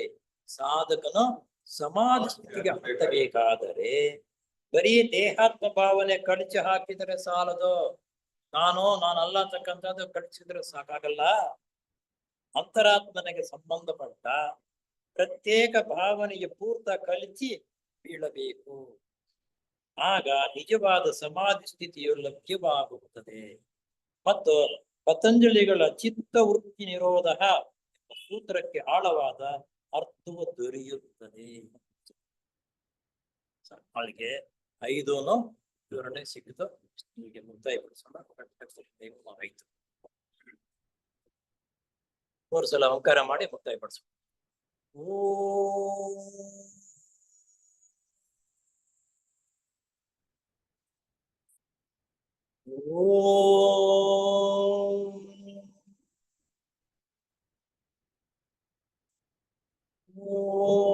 ಬರೀ ದೇಹಾತ್ಮ ಭಾವನೆ ಕಳಚಿ ಹಾಕಿದರೆ ಸಾಲದು. ನಾನಲ್ಲ ಅಂತಕ್ಕಂಥದ್ದು ಕಳಿಸಿದ್ರೆ ಸಾಕಾಗಲ್ಲ. ಅಂತರಾತ್ಮನಿಗೆ ಸಂಬಂಧಪಟ್ಟ ಪ್ರತ್ಯೇಕ ಭಾವನೆಗೆ ಪೂರ್ತ ಕಲಿಸಿ ಬೀಳಬೇಕು. ಆಗ ನಿಜವಾದ ಸಮಾಧಿ ಸ್ಥಿತಿಯು ಲಭ್ಯವಾಗುತ್ತದೆ ಮತ್ತು ಪತಂಜಲಿಗಳ ಚಿತ್ತ ವೃತ್ತಿ ನಿರೋಧ ಸೂತ್ರಕ್ಕೆ ಆಳವಾದ ಅರ್ಥವು ದೊರೆಯುತ್ತದೆ. ಅಲ್ಲಿಗೆ 5 ವಿವರಣೆ ಸಿಕ್ಕಿತು. ಹೀಗೆ ಮುಕ್ತಾಯಗೊಳಿಸೋಣ. 5 3 ಸಲ ಓಂಕಾರ ಮಾಡಿ ಮುಕ್ತಾಯಪಡಿಸೋಣ. ಓ